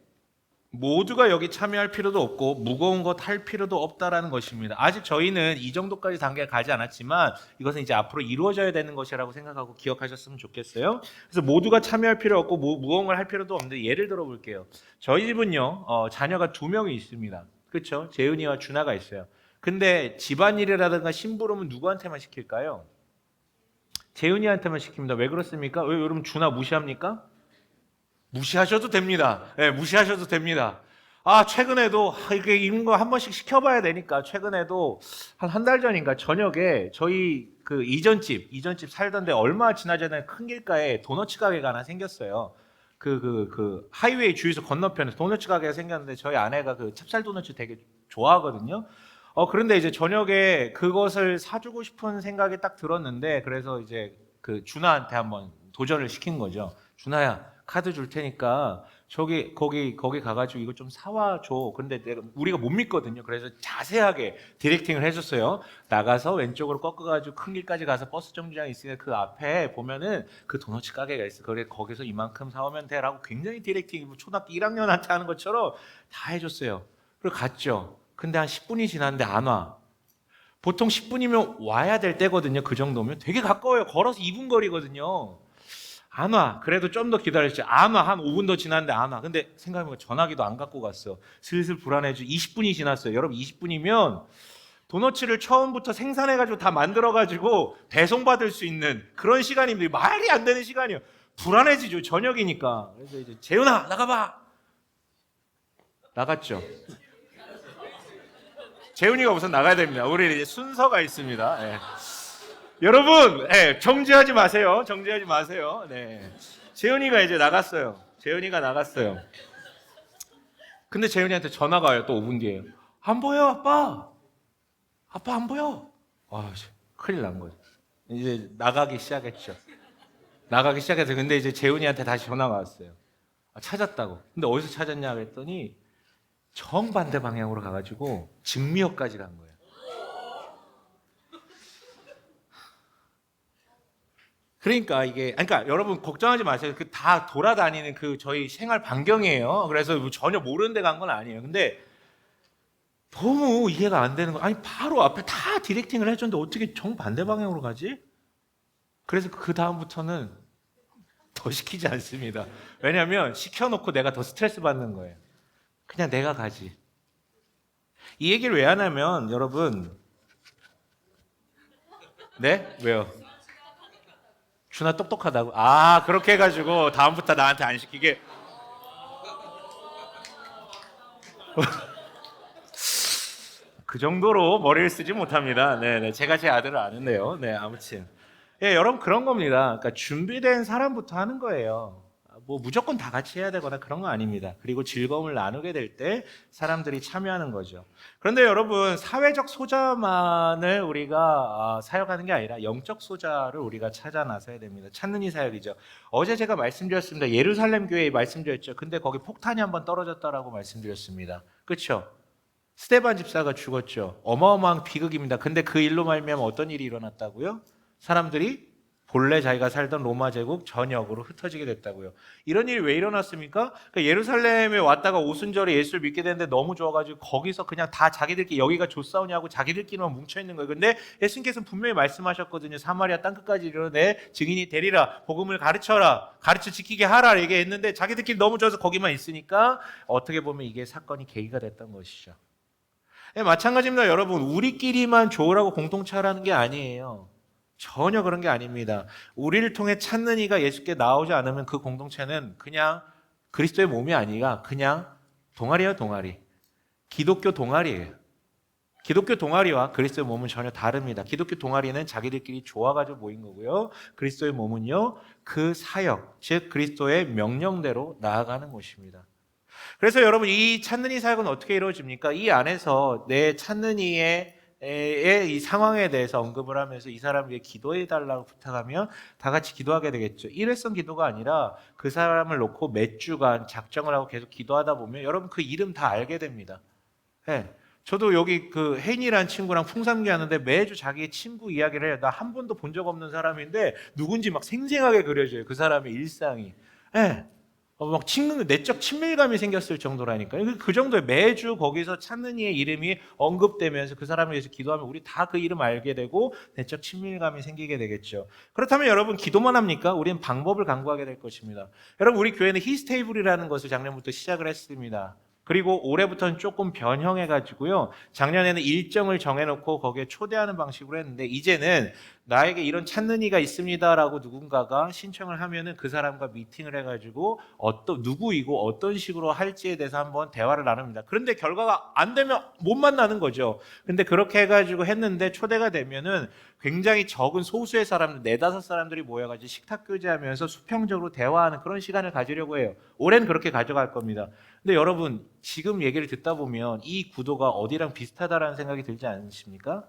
모두가 여기 참여할 필요도 없고 무거운 것 할 필요도 없다라는 것입니다. 아직 저희는 이 정도까지 단계에 가지 않았지만 이것은 이제 앞으로 이루어져야 되는 것이라고 생각하고 기억하셨으면 좋겠어요. 그래서 모두가 참여할 필요 없고 무거운 걸 할 필요도 없는데 예를 들어 볼게요. 저희 집은요 자녀가 2명이 있습니다. 그렇죠? 재은이와 준하가 있어요. 근데 집안일이라든가 심부름은 누구한테만 시킬까요? 재은이한테만 시킵니다. 왜 그렇습니까? 왜 여러분 준하 무시합니까? 무시하셔도 됩니다. 네, 무시하셔도 됩니다. 최근에도 이게 이런 거 한 번씩 시켜봐야 되니까 최근에도 한 달 전인가 저녁에 저희 그 이전집 살던 데 얼마 지나지 않은 큰 길가에 도너츠 가게가 하나 생겼어요. 그 하이웨이 주유소 건너편에 도너츠 가게가 생겼는데 저희 아내가 그 찹쌀 도너츠 되게 좋아하거든요. 그런데 이제 저녁에 그것을 사주고 싶은 생각이 딱 들었는데 그래서 이제 그 준하한테 한번 도전을 시킨 거죠. 준하야, 카드 줄 테니까 거기 가가지고 이거 좀 사와 줘. 근데 우리가 못 믿거든요. 그래서 자세하게 디렉팅을 해줬어요. 나가서 왼쪽으로 꺾어가지고 큰 길까지 가서 버스 정류장 있으니까 그 앞에 보면은 그 도너츠 가게가 있어. 그래 거기서 이만큼 사오면 돼라고 굉장히 디렉팅, 초등학교 1학년한테 하는 것처럼 다 해줬어요. 그리고 갔죠. 근데 한 10분이 지났는데 안 와. 보통 10분이면 와야 될 때거든요. 그 정도면 되게 가까워요. 걸어서 2분 거리거든요. 안 와. 그래도 좀 더 기다렸죠. 안 와. 한 5분 더 지났는데 안 와. 근데 생각해보면 전화기도 안 갖고 갔어. 슬슬 불안해져. 20분이 지났어요. 여러분 20분이면 도너츠를 처음부터 생산해가지고 다 만들어가지고 배송받을 수 있는 그런 시간입니다. 말이 안 되는 시간이에요. 불안해지죠. 저녁이니까. 그래서 이제 재훈아 나가봐. 나갔죠. 재훈이가 우선 나가야 됩니다. 우리 이제 순서가 있습니다. 예. 여러분, 정지하지 마세요. 정지하지 마세요. 네. 재훈이가 이제 나갔어요. 재훈이가 나갔어요. 근데 재훈이한테 전화가 와요. 또 5분 뒤에. 안 보여, 아빠. 아빠 안 보여. 큰일 난 거죠. 이제 나가기 시작했죠. 나가기 시작해서 근데 이제 재훈이한테 다시 전화가 왔어요. 찾았다고. 근데 어디서 찾았냐 그랬더니 정반대 방향으로 가가지고 증미역까지 간 거예요. 그러니까 여러분 걱정하지 마세요. 그 다 돌아다니는 그 저희 생활 반경이에요. 그래서 전혀 모르는 데 간 건 아니에요. 근데 너무 이해가 안 되는 거. 아니 바로 앞에 다 디렉팅을 해줬는데 어떻게 정반대 방향으로 가지? 그래서 그 다음부터는 더 시키지 않습니다. 왜냐하면 시켜놓고 내가 더 스트레스 받는 거예요. 그냥 내가 가지. 이 얘기를 왜 하냐면 여러분, 네? 왜요? 준아 똑똑하다고? 그렇게 해가지고 다음부터 나한테 안 시키게. 그 정도로 머리를 쓰지 못합니다. 네네. 제가 제 아들을 아는데요. 네, 아무튼. 여러분 그런 겁니다. 그러니까 준비된 사람부터 하는 거예요. 뭐 무조건 다 같이 해야 되거나 그런 거 아닙니다. 그리고 즐거움을 나누게 될 때 사람들이 참여하는 거죠. 그런데 여러분 사회적 소자만을 우리가 사역하는 게 아니라 영적 소자를 우리가 찾아 나서야 됩니다. 찾는 이 사역이죠. 어제 제가 말씀드렸습니다. 예루살렘 교회에 말씀드렸죠. 근데 거기 폭탄이 한번 떨어졌다라고 말씀드렸습니다. 그렇죠? 스데반 집사가 죽었죠. 어마어마한 비극입니다. 근데 그 일로 말미암아 어떤 일이 일어났다고요? 사람들이 본래 자기가 살던 로마 제국 전역으로 흩어지게 됐다고요. 이런 일이 왜 일어났습니까? 그러니까 예루살렘에 왔다가 오순절에 예수를 믿게 됐는데 너무 좋아가지고 거기서 그냥 다 자기들끼리 여기가 좋사오냐고 자기들끼리만 뭉쳐있는 거예요. 근데 예수님께서는 분명히 말씀하셨거든요. 사마리아 땅끝까지 이르러 증인이 되리라. 복음을 가르쳐라. 가르쳐 지키게 하라 얘기했는데 자기들끼리 너무 좋아서 거기만 있으니까 어떻게 보면 이게 사건이 계기가 됐던 것이죠. 마찬가지입니다. 여러분 우리끼리만 좋으라고 공동체라는 게 아니에요. 전혀 그런 게 아닙니다. 우리를 통해 찾는 이가 예수께 나오지 않으면 그 공동체는 그냥 그리스도의 몸이 아니라 그냥 동아리예요, 동아리. 기독교 동아리예요. 기독교 동아리와 그리스도의 몸은 전혀 다릅니다. 기독교 동아리는 자기들끼리 좋아가지고 모인 거고요. 그리스도의 몸은요, 그 사역, 즉 그리스도의 명령대로 나아가는 것입니다. 그래서 여러분 이 찾는 이 사역은 어떻게 이루어집니까? 이 안에서 내 찾는 이의 이 상황에 대해서 언급을 하면서 이 사람에게 기도해 달라고 부탁하면 다 같이 기도하게 되겠죠. 일회성 기도가 아니라 그 사람을 놓고 몇 주간 작정을 하고 계속 기도하다 보면 여러분 그 이름 다 알게 됩니다. 네. 저도 여기 그 혜인이라는 친구랑 풍삼기 하는데 매주 자기 친구 이야기를 해요. 나 한 번도 본 적 없는 사람인데 누군지 막 생생하게 그려져요. 그 사람의 일상이. 예. 막 내적 친밀감이 생겼을 정도라니까요. 그 정도에 매주 거기서 찾는 이의 이름이 언급되면서 그 사람에 대해서 기도하면 우리 다 그 이름 알게 되고 내적 친밀감이 생기게 되겠죠. 그렇다면 여러분 기도만 합니까? 우리는 방법을 강구하게 될 것입니다. 여러분 우리 교회는 히스테이블이라는 것을 작년부터 시작을 했습니다. 그리고 올해부터는 조금 변형해가지고요. 작년에는 일정을 정해놓고 거기에 초대하는 방식으로 했는데 이제는 나에게 이런 찾는 이가 있습니다라고 누군가가 신청을 하면은 그 사람과 미팅을 해가지고 누구이고 어떤 식으로 할지에 대해서 한번 대화를 나눕니다. 그런데 결과가 안 되면 못 만나는 거죠. 근데 그렇게 해가지고 했는데 초대가 되면은 굉장히 적은 소수의 사람들, 네다섯 사람들이 모여가지고 식탁 교제하면서 수평적으로 대화하는 그런 시간을 가지려고 해요. 올해는 그렇게 가져갈 겁니다. 근데 여러분 지금 얘기를 듣다 보면 이 구도가 어디랑 비슷하다라는 생각이 들지 않으십니까?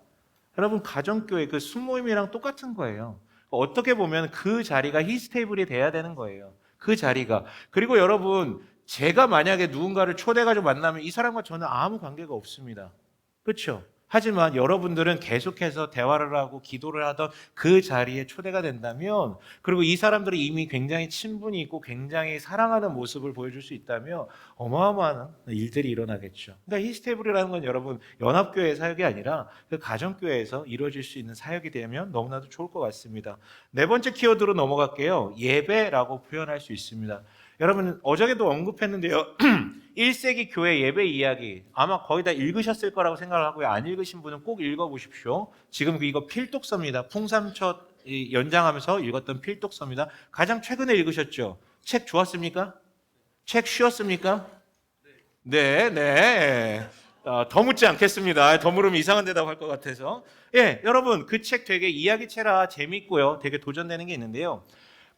여러분 가정교회 그 순모임이랑 똑같은 거예요. 어떻게 보면 그 자리가 히스테이블이 돼야 되는 거예요. 그 자리가. 그리고 여러분 제가 만약에 누군가를 초대해가지고 만나면 이 사람과 저는 아무 관계가 없습니다. 그렇죠? 하지만 여러분들은 계속해서 대화를 하고 기도를 하던 그 자리에 초대가 된다면, 그리고 이 사람들이 이미 굉장히 친분이 있고 굉장히 사랑하는 모습을 보여줄 수 있다면 어마어마한 일들이 일어나겠죠. 그러니까 히스테이블이라는 건 여러분 연합교회 사역이 아니라 그 가정교회에서 이루어질 수 있는 사역이 되면 너무나도 좋을 것 같습니다. 네 번째 키워드로 넘어갈게요. 예배라고 표현할 수 있습니다. 여러분 어저께도 언급했는데요. 1세기 교회 예배 이야기 아마 거의 다 읽으셨을 거라고 생각을 하고요. 안 읽으신 분은 꼭 읽어보십시오. 지금 이거 필독서입니다. 풍삼첫 연장하면서 읽었던 필독서입니다. 가장 최근에 읽으셨죠? 책 좋았습니까? 책 쉬웠습니까? 네, 네. 더 묻지 않겠습니다. 더 물으면 이상한 대답 할 것 같아서. 예, 여러분 그 책 되게 이야기체라 재밌고요. 되게 도전되는 게 있는데요.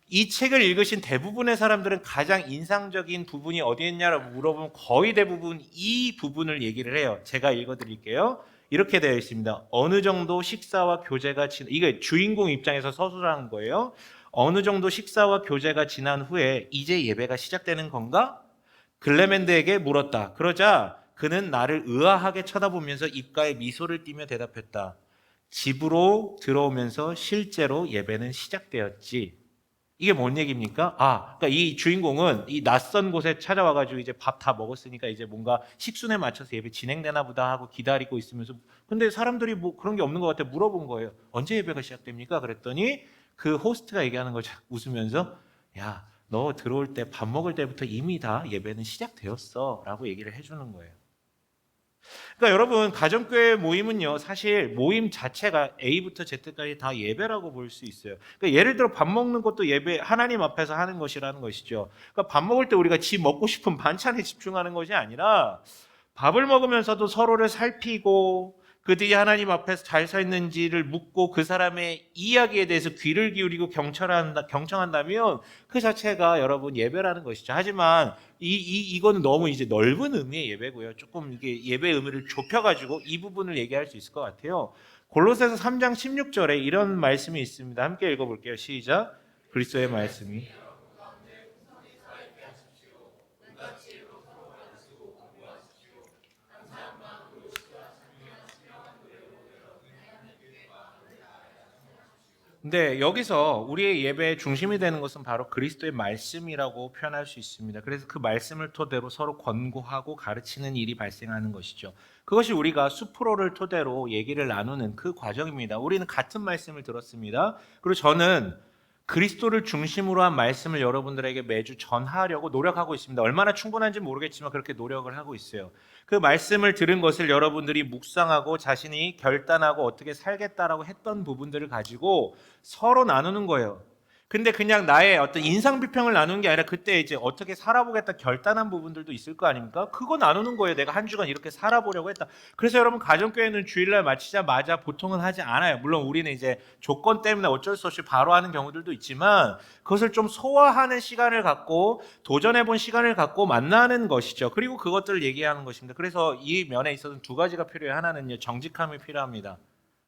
이 책을 읽으신 대부분의 사람들은 가장 인상적인 부분이 어디에 있냐라고 물어보면 거의 대부분 이 부분을 얘기를 해요. 제가 읽어드릴게요. 이렇게 되어 있습니다. 어느 정도 식사와 교제가 이게 주인공 입장에서 서술하는 거예요. 어느 정도 식사와 교제가 지난 후에 이제 예배가 시작되는 건가? 글레멘드에게 물었다. 그러자 그는 나를 의아하게 쳐다보면서 입가에 미소를 띠며 대답했다. 집으로 들어오면서 실제로 예배는 시작되었지. 이게 뭔 얘기입니까? 그러니까 이 주인공은 이 낯선 곳에 찾아와가지고 이제 밥 다 먹었으니까 이제 뭔가 식순에 맞춰서 예배 진행되나 보다 하고 기다리고 있으면서 근데 사람들이 뭐 그런 게 없는 것 같아 물어본 거예요. 언제 예배가 시작됩니까? 그랬더니 그 호스트가 얘기하는 거죠. 웃으면서 야, 너 들어올 때 밥 먹을 때부터 이미 다 예배는 시작되었어 라고 얘기를 해주는 거예요. 그러니까 여러분 가정교회 모임은요 사실 모임 자체가 A부터 Z까지 다 예배라고 볼 수 있어요. 그러니까 예를 들어 밥 먹는 것도 예배 하나님 앞에서 하는 것이라는 것이죠. 그러니까 밥 먹을 때 우리가 지 먹고 싶은 반찬에 집중하는 것이 아니라 밥을 먹으면서도 서로를 살피고 그들이 하나님 앞에서 잘 서 있는지를 묻고 그 사람의 이야기에 대해서 귀를 기울이고 경청한다면 그 자체가 여러분 예배라는 것이죠. 하지만 이거는 너무 이제 넓은 의미의 예배고요. 조금 이게 예배 의미를 좁혀가지고 이 부분을 얘기할 수 있을 것 같아요. 골로새서 3장 16절에 이런 말씀이 있습니다. 함께 읽어볼게요. 시작. 그리스도의 말씀이 근데 여기서 우리의 예배의 중심이 되는 것은 바로 그리스도의 말씀이라고 표현할 수 있습니다. 그래서 그 말씀을 토대로 서로 권고하고 가르치는 일이 발생하는 것이죠. 그것이 우리가 수프로를 토대로 얘기를 나누는 그 과정입니다. 우리는 같은 말씀을 들었습니다. 그리고 저는 그리스도를 중심으로 한 말씀을 여러분들에게 매주 전하려고 노력하고 있습니다. 얼마나 충분한지 모르겠지만 그렇게 노력을 하고 있어요. 그 말씀을 들은 것을 여러분들이 묵상하고 자신이 결단하고 어떻게 살겠다라고 했던 부분들을 가지고 서로 나누는 거예요. 근데 그냥 나의 어떤 인상 비평을 나누는 게 아니라 그때 이제 어떻게 살아보겠다 결단한 부분들도 있을 거 아닙니까? 그거 나누는 거예요. 내가 한 주간 이렇게 살아보려고 했다. 그래서 여러분 가정교회는 주일날 마치자마자 보통은 하지 않아요. 물론 우리는 이제 조건 때문에 어쩔 수 없이 바로 하는 경우들도 있지만 그것을 좀 소화하는 시간을 갖고 도전해본 시간을 갖고 만나는 것이죠. 그리고 그것들을 얘기하는 것입니다. 그래서 이 면에 있어서는 두 가지가 필요해요. 하나는요, 정직함이 필요합니다.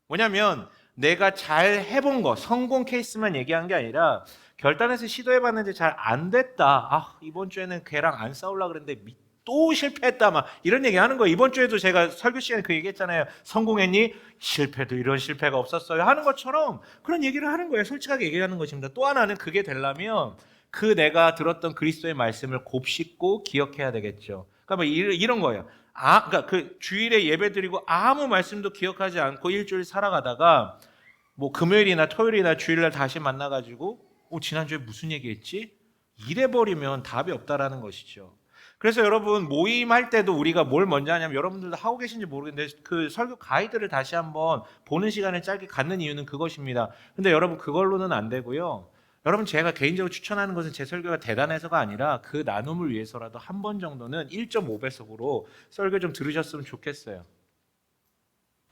뭐냐면 내가 잘 해본 거, 성공 케이스만 얘기한 게 아니라 결단해서 시도해봤는데 잘 안 됐다. 이번 주에는 걔랑 안 싸우려고 그랬는데 또 실패했다 막 이런 얘기 하는 거예요. 이번 주에도 제가 설교 시간에 그 얘기했잖아요. 성공했니? 실패도 이런 실패가 없었어요 하는 것처럼 그런 얘기를 하는 거예요. 솔직하게 얘기하는 것입니다. 또 하나는 그게 되려면 그 내가 들었던 그리스도의 말씀을 곱씹고 기억해야 되겠죠. 그러니까 뭐 이런 거예요. 그러니까 그 주일에 예배 드리고 아무 말씀도 기억하지 않고 일주일 살아가다가 뭐 금요일이나 토요일이나 주일날 다시 만나가지고 지난주에 무슨 얘기했지? 이래버리면 답이 없다라는 것이죠. 그래서 여러분 모임할 때도 우리가 뭘 먼저 하냐면 여러분들도 하고 계신지 모르겠는데 그 설교 가이드를 다시 한번 보는 시간을 짧게 갖는 이유는 그것입니다. 근데 여러분 그걸로는 안 되고요. 여러분 제가 개인적으로 추천하는 것은 제 설교가 대단해서가 아니라 그 나눔을 위해서라도 한 번 정도는 1.5배속으로 설교 좀 들으셨으면 좋겠어요.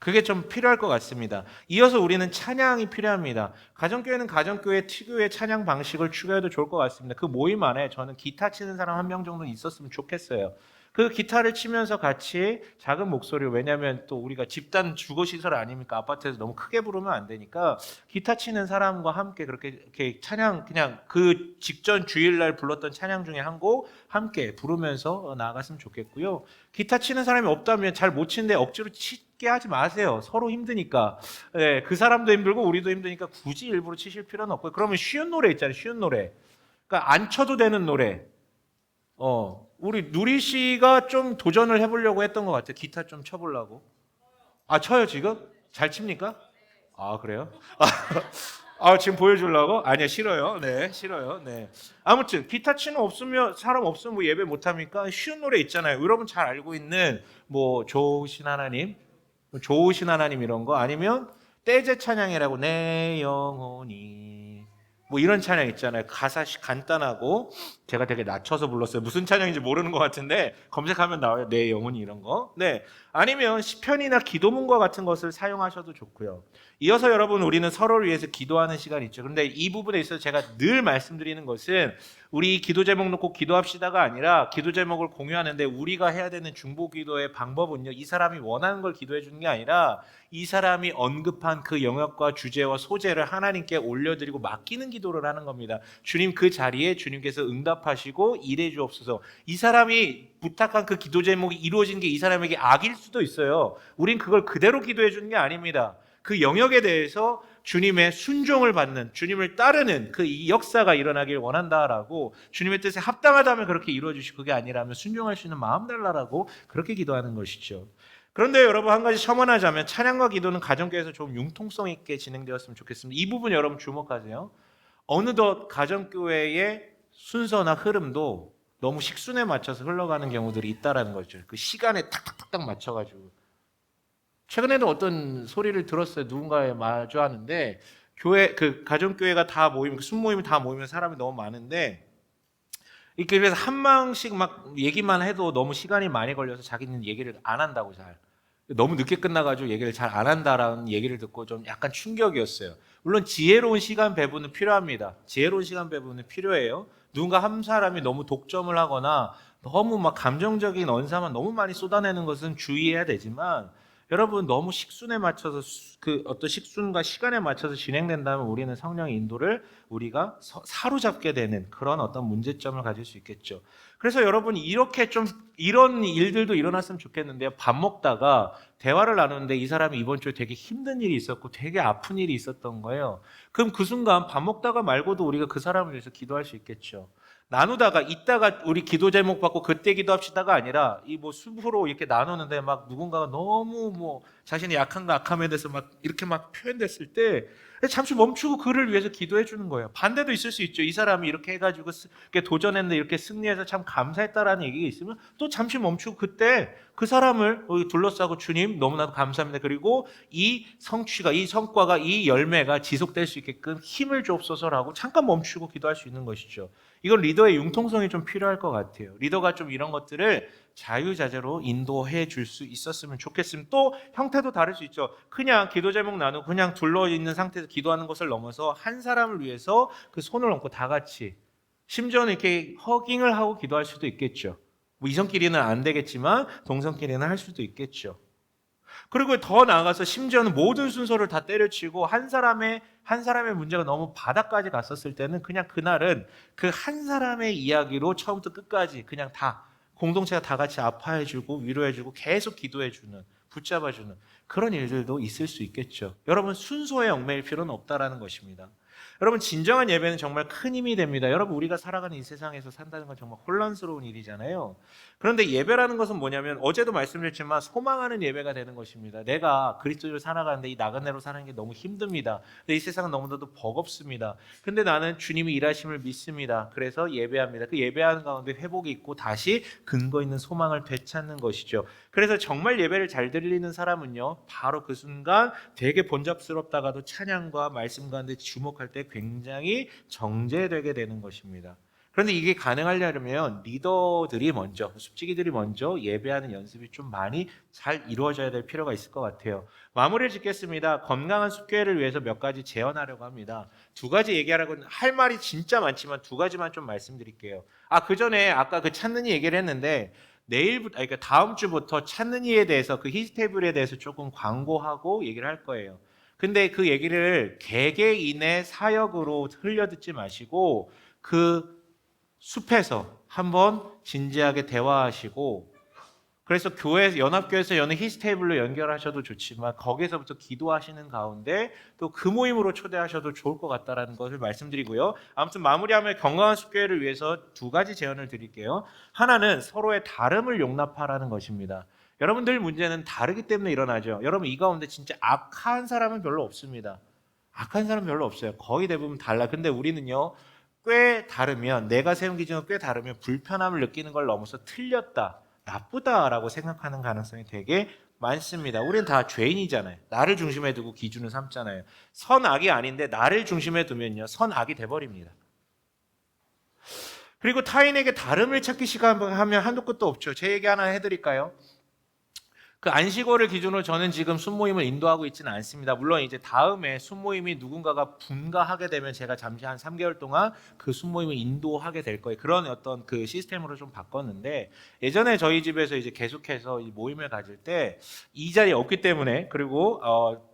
그게 좀 필요할 것 같습니다. 이어서 우리는 찬양이 필요합니다. 가정교회는 가정교회 특유의 찬양 방식을 추가해도 좋을 것 같습니다. 그 모임 안에 저는 기타 치는 사람 한 명 정도는 있었으면 좋겠어요. 그 기타를 치면서 같이 작은 목소리로, 왜냐하면 또 우리가 집단 주거시설 아닙니까? 아파트에서 너무 크게 부르면 안 되니까 기타 치는 사람과 함께 그렇게 이렇게 찬양, 그냥 그 직전 주일날 불렀던 찬양 중에 한 곡 함께 부르면서 나아갔으면 좋겠고요. 기타 치는 사람이 없다면 잘 못 치는데 억지로 치게 하지 마세요. 서로 힘드니까. 네, 그 사람도 힘들고 우리도 힘드니까 굳이 일부러 치실 필요는 없고요. 그러면 쉬운 노래 있잖아요. 쉬운 노래. 그러니까 안 쳐도 되는 노래. 우리 누리 씨가 좀 도전을 해보려고 했던 것 같아요. 기타 좀 쳐보려고. 쳐요 지금? 잘 칩니까? 그래요? 지금 보여주려고? 아니요, 싫어요. 네, 싫어요. 네. 아무튼 기타 치는 사람 없으면 뭐 예배 못 합니까? 쉬운 노래 있잖아요. 여러분 잘 알고 있는 뭐 좋으신 하나님 이런 거, 아니면 떼제 찬양이라고 내 영혼이 뭐 이런 찬양 있잖아요. 가사 간단하고 제가 되게 낮춰서 불렀어요. 무슨 찬양인지 모르는 것 같은데 검색하면 나와요. 내 영혼이 이런 거. 네. 아니면 시편이나 기도문과 같은 것을 사용하셔도 좋고요. 이어서 여러분 우리는 서로를 위해서 기도하는 시간이 있죠. 그런데 이 부분에 있어서 제가 늘 말씀드리는 것은 우리 기도 제목 놓고 기도합시다가 아니라 기도 제목을 공유하는데 우리가 해야 되는 중보 기도의 방법은요. 이 사람이 원하는 걸 기도해 주는 게 아니라 이 사람이 언급한 그 영역과 주제와 소재를 하나님께 올려드리고 맡기는 기도를 하는 겁니다. 주님 그 자리에 주님께서 응답하시고 일해 주옵소서. 이 사람이 부탁한 그 기도 제목이 이루어진 게 이 사람에게 악일 수도 있어요. 우린 그걸 그대로 기도해 주는 게 아닙니다. 그 영역에 대해서 주님의 순종을 받는, 주님을 따르는 그 역사가 일어나길 원한다라고, 주님의 뜻에 합당하다면 그렇게 이루어 주시고 그게 아니라면 순종할 수 있는 마음 달라라고 그렇게 기도하는 것이죠. 그런데 여러분 한 가지 첨언하자면 찬양과 기도는 가정교회에서 좀 융통성 있게 진행되었으면 좋겠습니다. 이 부분 여러분 주목하세요. 어느덧 가정교회의 순서나 흐름도 너무 식순에 맞춰서 흘러가는 경우들이 있다라는 거죠. 그 시간에 탁탁탁탁 맞춰가지고. 최근에도 어떤 소리를 들었어요. 누군가에 마주하는데 교회 그 가정교회가 다 모이면, 순모임이 다 모이면 사람이 너무 많은데 이렇게 그래서 한 명씩 막 얘기만 해도 너무 시간이 많이 걸려서 자기는 얘기를 안 한다고 잘. 너무 늦게 끝나가지고 얘기를 잘 안 한다라는 얘기를 듣고 좀 약간 충격이었어요. 물론 지혜로운 시간 배분은 필요합니다. 지혜로운 시간 배분은 필요해요. 누군가 한 사람이 너무 독점을 하거나 너무 막 감정적인 언사만 너무 많이 쏟아내는 것은 주의해야 되지만, 여러분 너무 식순에 맞춰서 그 어떤 식순과 시간에 맞춰서 진행된다면 우리는 성령의 인도를 우리가 사로잡게 되는 그런 어떤 문제점을 가질 수 있겠죠. 그래서 여러분 이렇게 좀 이런 일들도 일어났으면 좋겠는데요. 밥 먹다가 대화를 나누는데 이 사람이 이번 주에 되게 힘든 일이 있었고 되게 아픈 일이 있었던 거예요. 그럼 그 순간 밥 먹다가 말고도 우리가 그 사람을 위해서 기도할 수 있겠죠. 나누다가 이따가 우리 기도 제목 받고 그때 기도합시다가 아니라 이 뭐 숲으로 이렇게 나누는데 막 누군가가 너무 뭐 자신의 약함과 악함에 대해서 막 이렇게 막 표현됐을 때 잠시 멈추고 그를 위해서 기도해 주는 거예요. 반대도 있을 수 있죠. 이 사람이 이렇게 해가지고 이렇게 도전했는데 이렇게 승리해서 참 감사했다라는 얘기가 있으면 또 잠시 멈추고 그때 그 사람을 둘러싸고 주님 너무나도 감사합니다. 그리고 이 성취가, 이 성과가, 이 열매가 지속될 수 있게끔 힘을 주옵소서라고 잠깐 멈추고 기도할 수 있는 것이죠. 이건 리더의 융통성이 좀 필요할 것 같아요. 리더가 좀 이런 것들을 자유자재로 인도해 줄 수 있었으면 좋겠습니다. 또 형태도 다를 수 있죠. 그냥 기도 제목 나누고 그냥 둘러있는 상태에서 기도하는 것을 넘어서 한 사람을 위해서 그 손을 얹고 다 같이, 심지어는 이렇게 허깅을 하고 기도할 수도 있겠죠. 뭐 이성끼리는 안 되겠지만 동성끼리는 할 수도 있겠죠. 그리고 더 나아가서 심지어는 모든 순서를 다 때려치고 한 사람의 문제가 너무 바닥까지 갔었을 때는 그냥 그날은 그 한 사람의 이야기로 처음부터 끝까지 그냥 다 공동체가 다 같이 아파해주고 위로해주고 계속 기도해주는, 붙잡아주는 그런 일들도 있을 수 있겠죠. 여러분 순서에 얽매일 필요는 없다라는 것입니다. 여러분 진정한 예배는 정말 큰 힘이 됩니다. 여러분 우리가 살아가는 이 세상에서 산다는 건 정말 혼란스러운 일이잖아요. 그런데 예배라는 것은 뭐냐면 어제도 말씀드렸지만 소망하는 예배가 되는 것입니다. 내가 그리스도를 살아가는데 이 나그네로 사는 게 너무 힘듭니다. 근데 이 세상은 너무나도 버겁습니다. 근데 나는 주님이 일하심을 믿습니다. 그래서 예배합니다. 그 예배하는 가운데 회복이 있고 다시 근거 있는 소망을 되찾는 것이죠. 그래서 정말 예배를 잘 드리는 사람은요, 바로 그 순간 되게 번잡스럽다가도 찬양과 말씀 가운데 주목할 때 굉장히 정제되게 되는 것입니다. 그런데 이게 가능하려면 리더들이 먼저, 숲지기들이 먼저 예배하는 연습이 좀 많이 잘 이루어져야 될 필요가 있을 것 같아요. 마무리를 짓겠습니다. 건강한 숲교회를 위해서 몇 가지 제언하려고 합니다. 두 가지 얘기하라고 할 말이 진짜 많지만 두 가지만 좀 말씀드릴게요. 그 전에 아까 그 찾는 이 얘기를 했는데 그러니까 다음 주부터 찾는 이에 대해서 그 히스테이블에 대해서 조금 광고하고 얘기를 할 거예요. 근데 그 얘기를 개개인의 사역으로 흘려듣지 마시고 그 숲에서 한번 진지하게 대화하시고, 그래서 연합교회에서 여는 히스테이블로 연결하셔도 좋지만 거기에서부터 기도하시는 가운데 또 그 모임으로 초대하셔도 좋을 것 같다는 것을 말씀드리고요. 아무튼 마무리하면 건강한 숲교회를 위해서 두 가지 제언을 드릴게요. 하나는 서로의 다름을 용납하라는 것입니다. 여러분들 문제는 다르기 때문에 일어나죠. 여러분 이 가운데 진짜 악한 사람은 별로 없습니다. 악한 사람은 별로 없어요. 거의 대부분 달라. 근데 우리는요, 꽤 다르면, 내가 세운 기준과 꽤 다르면 불편함을 느끼는 걸 넘어서 틀렸다, 나쁘다라고 생각하는 가능성이 되게 많습니다. 우리는 다 죄인이잖아요. 나를 중심에 두고 기준을 삼잖아요. 선악이 아닌데 나를 중심에 두면요, 선악이 돼버립니다. 그리고 타인에게 다름을 찾기 시작하면 한도 끝도 없죠. 제 얘기 하나 해드릴까요? 그 안식월을 기준으로 저는 지금 순모임을 인도하고 있지는 않습니다. 물론 이제 다음에 순모임이 누군가가 분가하게 되면 제가 잠시 한 3개월 동안 그 순모임을 인도하게 될 거예요. 그런 어떤 그 시스템으로 좀 바꿨는데, 예전에 저희 집에서 이제 계속해서 이 모임을 가질 때 이 자리에 없기 때문에, 그리고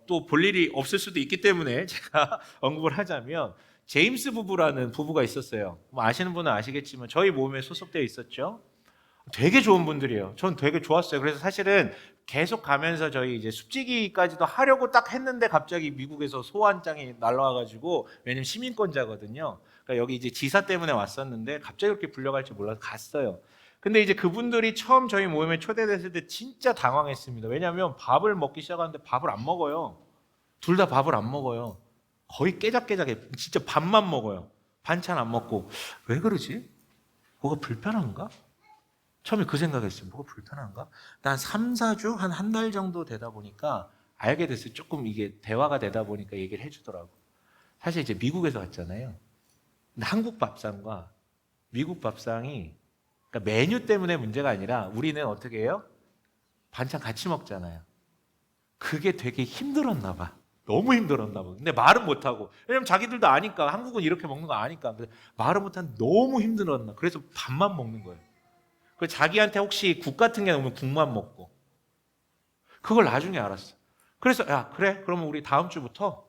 또 볼 일이 없을 수도 있기 때문에 제가 언급을 하자면, 제임스 부부라는 부부가 있었어요. 뭐 아시는 분은 아시겠지만 저희 모임에 소속되어 있었죠. 되게 좋은 분들이에요. 전 되게 좋았어요. 그래서 사실은 계속 가면서 저희 이제 숲지기까지도 하려고 딱 했는데 갑자기 미국에서 소환장이 날라와가지고, 왜냐면 시민권자거든요. 그러니까 여기 이제 지사 때문에 왔었는데 갑자기 그렇게 불려갈 줄 몰라서 갔어요. 근데 이제 그분들이 처음 저희 모임에 초대됐을 때 진짜 당황했습니다. 왜냐하면 밥을 먹기 시작하는데 밥을 안 먹어요. 둘 다 밥을 안 먹어요. 거의 깨작깨작해. 진짜 밥만 먹어요. 반찬 안 먹고. 왜 그러지? 뭐가 불편한가? 처음에 그 생각했어요. 뭐가 불편한가? 난 3, 4주, 한 달 정도 되다 보니까 알게 됐어요. 조금 이게 대화가 되다 보니까 얘기를 해주더라고. 사실 이제 미국에서 왔잖아요. 근데 한국 밥상과 미국 밥상이, 그러니까 메뉴 때문에 문제가 아니라 우리는 어떻게 해요? 반찬 같이 먹잖아요. 그게 되게 힘들었나 봐. 너무 힘들었나 봐. 근데 말은 못하고. 왜냐면 자기들도 아니까, 한국은 이렇게 먹는 거 아니까. 말을 못하면 너무 힘들었나. 그래서 밥만 먹는 거예요. 그 자기한테 혹시 국 같은 게 나오면 국만 먹고. 그걸 나중에 알았어. 그래서 야, 그래? 그러면 우리 다음 주부터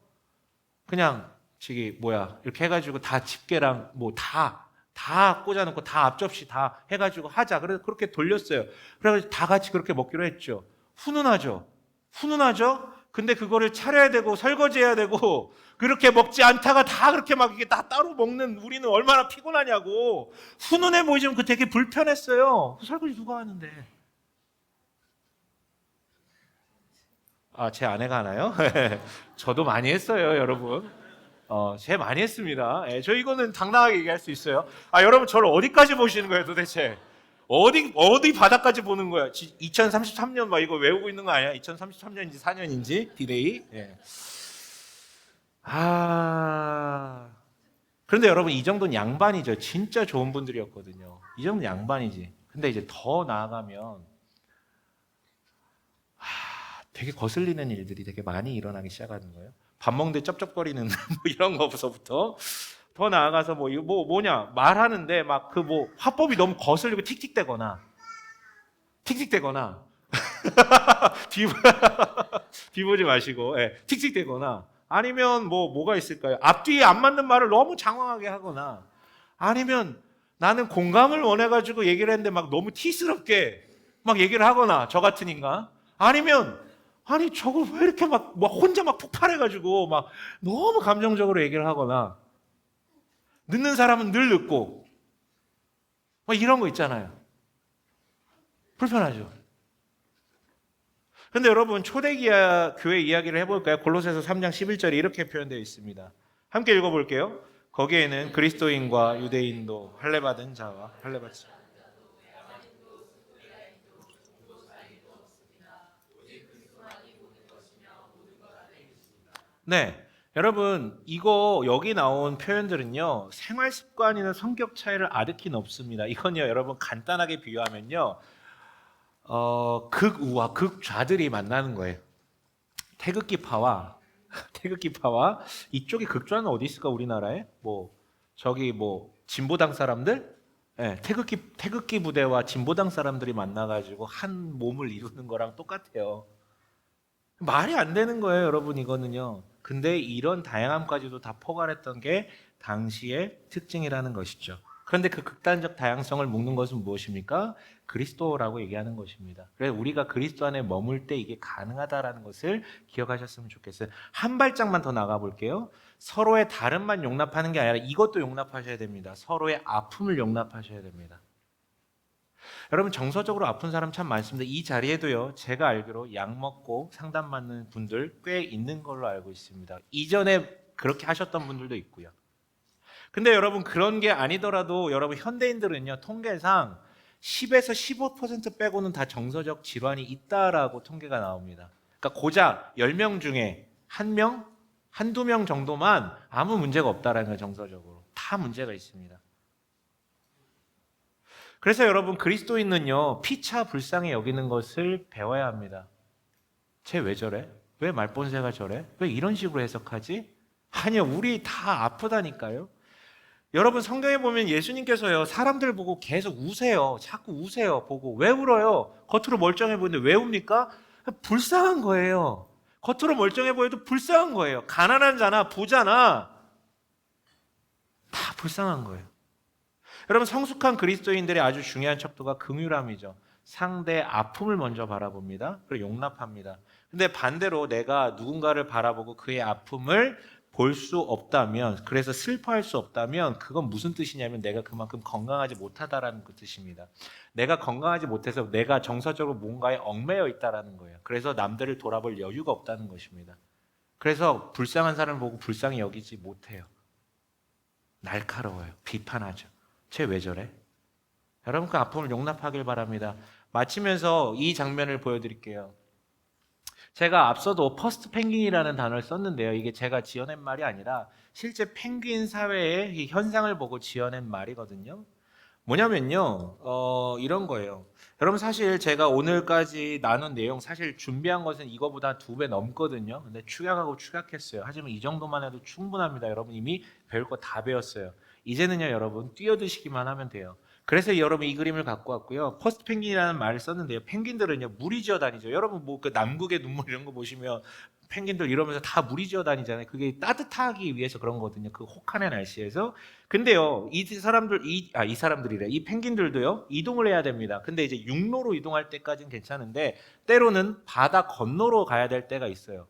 그냥 이렇게 해가지고 다 집게랑 뭐 다 꽂아놓고 다 앞접시 다 해가지고 하자. 그래서 그렇게 돌렸어요. 그래서 다 같이 그렇게 먹기로 했죠. 훈훈하죠? 훈훈하죠? 근데 그거를 차려야 되고 설거지해야 되고, 그렇게 먹지 않다가 다 그렇게 막 이게 다 따로 먹는 우리는 얼마나 피곤하냐고. 훈훈해 보이지만 그 되게 불편했어요. 그 설거지 누가 하는데? 제 아내가 하나요? 저도 많이 했어요, 여러분. 제 많이 했습니다. 저 이거는 당당하게 얘기할 수 있어요. 여러분 저를 어디까지 보시는 거예요, 도대체? 어디 바닥까지 보는 거야? 2033년 막 이거 외우고 있는 거 아니야? 2033년인지 4년인지 디데이. 예. 그런데 여러분 이 정도는 양반이죠. 진짜 좋은 분들이었거든요. 이 정도는 양반이지. 근데 이제 더 나아가면 되게 거슬리는 일들이 되게 많이 일어나기 시작하는 거예요. 밥 먹는데 쩝쩝거리는 뭐 이런 거부터 더 나아가서 뭐냐 말하는데 막 화법이 너무 거슬리고 틱틱대거나 뒤보지 마시고, 틱틱대거나, 아니면 뭐가 있을까요? 앞뒤에 안 맞는 말을 너무 장황하게 하거나, 아니면 나는 공감을 원해가지고 얘기를 했는데 막 너무 티스럽게 막 얘기를 하거나, 저 같은 인간. 아니면, 아니, 저걸 왜 이렇게 막 혼자 막 폭발해가지고 막 너무 감정적으로 얘기를 하거나, 늦는 사람은 늘 늦고, 막 이런 거 있잖아요. 불편하죠. 근데 여러분, 초대교회 이야기를 해볼까요? 골로새서 3장 11절에 이렇게 표현되어 있습니다. 함께 읽어볼게요. 거기에는 그리스도인과 유대인도 할례받은 자와 할례받지 않은 네. 여러분, 이거 여기 나온 표현들은요, 생활 습관이나 성격 차이를 아득히 없습니다. 이건요, 여러분, 간단하게 비유하면요, 극우와 극좌들이 만나는 거예요. 태극기파와, 태극기파와, 이쪽에 극좌는 어디 있을까, 우리나라에? 저기 진보당 사람들? 네, 태극기 부대와 진보당 사람들이 만나가지고 한 몸을 이루는 거랑 똑같아요. 말이 안 되는 거예요, 여러분, 이거는요. 근데 이런 다양함까지도 다 포괄했던 게 당시의 특징이라는 것이죠. 그런데 그 극단적 다양성을 묶는 것은 무엇입니까? 그리스도라고 얘기하는 것입니다. 그래서 우리가 그리스도 안에 머물 때 이게 가능하다라는 것을 기억하셨으면 좋겠어요. 한 발짝만 더 나가 볼게요. 서로의 다름만 용납하는 게 아니라 이것도 용납하셔야 됩니다. 서로의 아픔을 용납하셔야 됩니다. 여러분, 정서적으로 아픈 사람 참 많습니다. 이 자리에도요, 제가 알기로 약 먹고 상담 받는 분들 꽤 있는 걸로 알고 있습니다. 이전에 그렇게 하셨던 분들도 있고요. 근데 여러분, 그런 게 아니더라도 여러분, 현대인들은요, 통계상 10에서 15% 빼고는 다 정서적 질환이 있다라고 통계가 나옵니다. 그러니까 고작 10명 중에 1명, 한두 명 정도만 아무 문제가 없다라는 거예요. 정서적으로 다 문제가 있습니다. 그래서 여러분, 그리스도인은요, 피차 불쌍히 여기는 것을 배워야 합니다. 쟤 왜 저래? 왜 말본새가 저래? 왜 이런 식으로 해석하지? 아니요, 우리 다 아프다니까요. 여러분, 성경에 보면 예수님께서요, 사람들 보고 계속 우세요. 자꾸 우세요. 보고 왜 울어요? 겉으로 멀쩡해 보이는데 왜 웁니까? 불쌍한 거예요. 겉으로 멀쩡해 보여도 불쌍한 거예요. 가난한 자나 부자나 다 불쌍한 거예요. 여러분, 성숙한 그리스도인들의 아주 중요한 척도가 긍휼함이죠. 상대의 아픔을 먼저 바라봅니다. 그리고 용납합니다. 근데 반대로 내가 누군가를 바라보고 그의 아픔을 볼 수 없다면, 그래서 슬퍼할 수 없다면 그건 무슨 뜻이냐면 내가 그만큼 건강하지 못하다라는 그 뜻입니다. 내가 건강하지 못해서 내가 정서적으로 뭔가에 얽매여 있다라는 거예요. 그래서 남들을 돌아볼 여유가 없다는 것입니다. 그래서 불쌍한 사람을 보고 불쌍히 여기지 못해요. 날카로워요. 비판하죠. 쟤 왜 저래? 여러분, 그 아픔을 용납하길 바랍니다. 마치면서 이 장면을 보여드릴게요. 제가 앞서도 퍼스트 펭귄이라는 단어를 썼는데요. 이게 제가 지어낸 말이 아니라 실제 펭귄 사회의 이 현상을 보고 지어낸 말이거든요. 뭐냐면요, 이런 거예요. 여러분, 사실 제가 오늘까지 나눈 내용 사실 준비한 것은 이거보다 2배 넘거든요. 근데 축약하고 축약했어요. 하지만 이 정도만 해도 충분합니다. 여러분, 이미 배울 거 다 배웠어요. 이제는요, 여러분, 뛰어드시기만 하면 돼요. 그래서 여러분, 이 그림을 갖고 왔고요. 퍼스트 펭귄이라는 말을 썼는데요. 펭귄들은요, 무리지어 다니죠. 여러분, 그 남극의 눈물 이런 거 보시면 펭귄들 이러면서 다 무리지어 다니잖아요. 그게 따뜻하기 위해서 그런 거거든요. 그 혹한의 날씨에서. 근데요, 이 사람들이래. 이 펭귄들도요, 이동을 해야 됩니다. 근데 이제 육로로 이동할 때까지는 괜찮은데, 때로는 바다 건너로 가야 될 때가 있어요.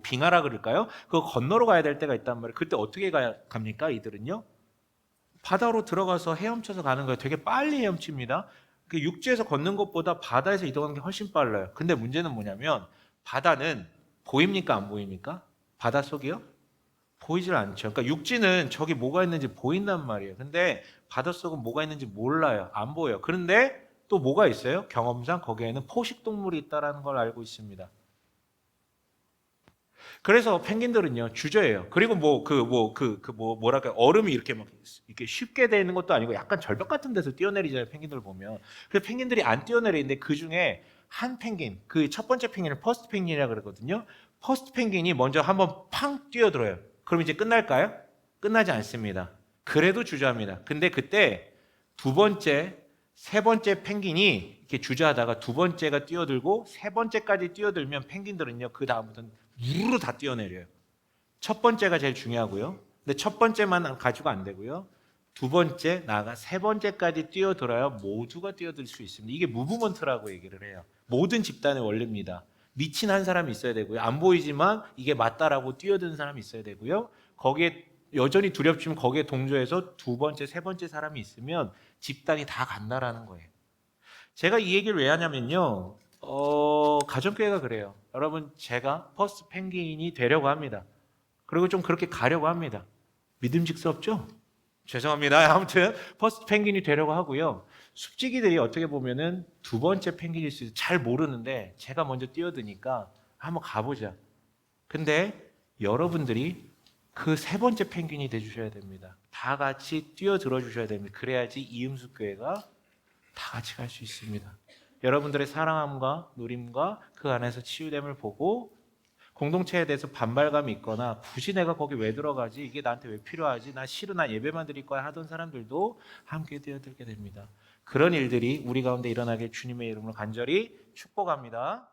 빙하라 그럴까요? 그거 건너로 가야 될 때가 있단 말이에요. 그때 어떻게 갑니까? 이들은요? 바다로 들어가서 헤엄쳐서 가는 거예요. 되게 빨리 헤엄칩니다. 육지에서 걷는 것보다 바다에서 이동하는 게 훨씬 빨라요. 근데 문제는 뭐냐면 바다는 보입니까? 안 보입니까? 바닷속이요? 보이질 않죠. 그러니까 육지는 저기 뭐가 있는지 보인단 말이에요. 근데 바닷속은 뭐가 있는지 몰라요. 안 보여요. 그런데 또 뭐가 있어요? 경험상 거기에는 포식동물이 있다는 걸 알고 있습니다. 그래서 펭귄들은요, 주저해요. 그리고 뭐랄까, 얼음이 이렇게 쉽게 돼 있는 것도 아니고 약간 절벽 같은 데서 뛰어내리잖아요, 펭귄들 보면. 그래서 펭귄들이 안 뛰어내리는데 그 중에 한 펭귄, 그 첫 번째 펭귄을 퍼스트 펭귄이라고 그러거든요. 퍼스트 펭귄이 먼저 한번 팡 뛰어들어요. 그럼 이제 끝날까요? 끝나지 않습니다. 그래도 주저합니다. 근데 그때 두 번째, 세 번째 펭귄이 이렇게 주저하다가 두 번째가 뛰어들고 세 번째까지 뛰어들면 펭귄들은요, 그 다음부터는 우르르 다 뛰어내려요. 첫 번째가 제일 중요하고요. 근데 첫 번째만 가지고 안 되고요. 두 번째, 나아가 세 번째까지 뛰어들어야 모두가 뛰어들 수 있습니다. 이게 무브먼트라고 얘기를 해요. 모든 집단의 원리입니다. 미친 한 사람이 있어야 되고요. 안 보이지만 이게 맞다라고 뛰어드는 사람이 있어야 되고요. 거기에 여전히 두렵지만 거기에 동조해서 두 번째, 세 번째 사람이 있으면 집단이 다 간다라는 거예요. 제가 이 얘기를 왜 하냐면요. 가정교회가 그래요. 여러분, 제가 퍼스트 펭귄이 되려고 합니다. 그리고 좀 그렇게 가려고 합니다. 믿음직스럽죠? 죄송합니다. 아무튼 퍼스트 펭귄이 되려고 하고요. 숙지기들이 어떻게 보면은 두 번째 펭귄일 수 있어요. 잘 모르는데 제가 먼저 뛰어드니까 한번 가보자. 근데 여러분들이 그 세 번째 펭귄이 돼주셔야 됩니다. 다 같이 뛰어들어 주셔야 됩니다. 그래야지 이음숙교회가 다 같이 갈 수 있습니다. 여러분들의 사랑함과 누림과 그 안에서 치유됨을 보고 공동체에 대해서 반발감이 있거나 굳이 내가 거기 왜 들어가지? 이게 나한테 왜 필요하지? 나 싫어, 나 예배만 드릴 거야 하던 사람들도 함께 뛰어들게 됩니다. 그런 일들이 우리 가운데 일어나길 주님의 이름으로 간절히 축복합니다.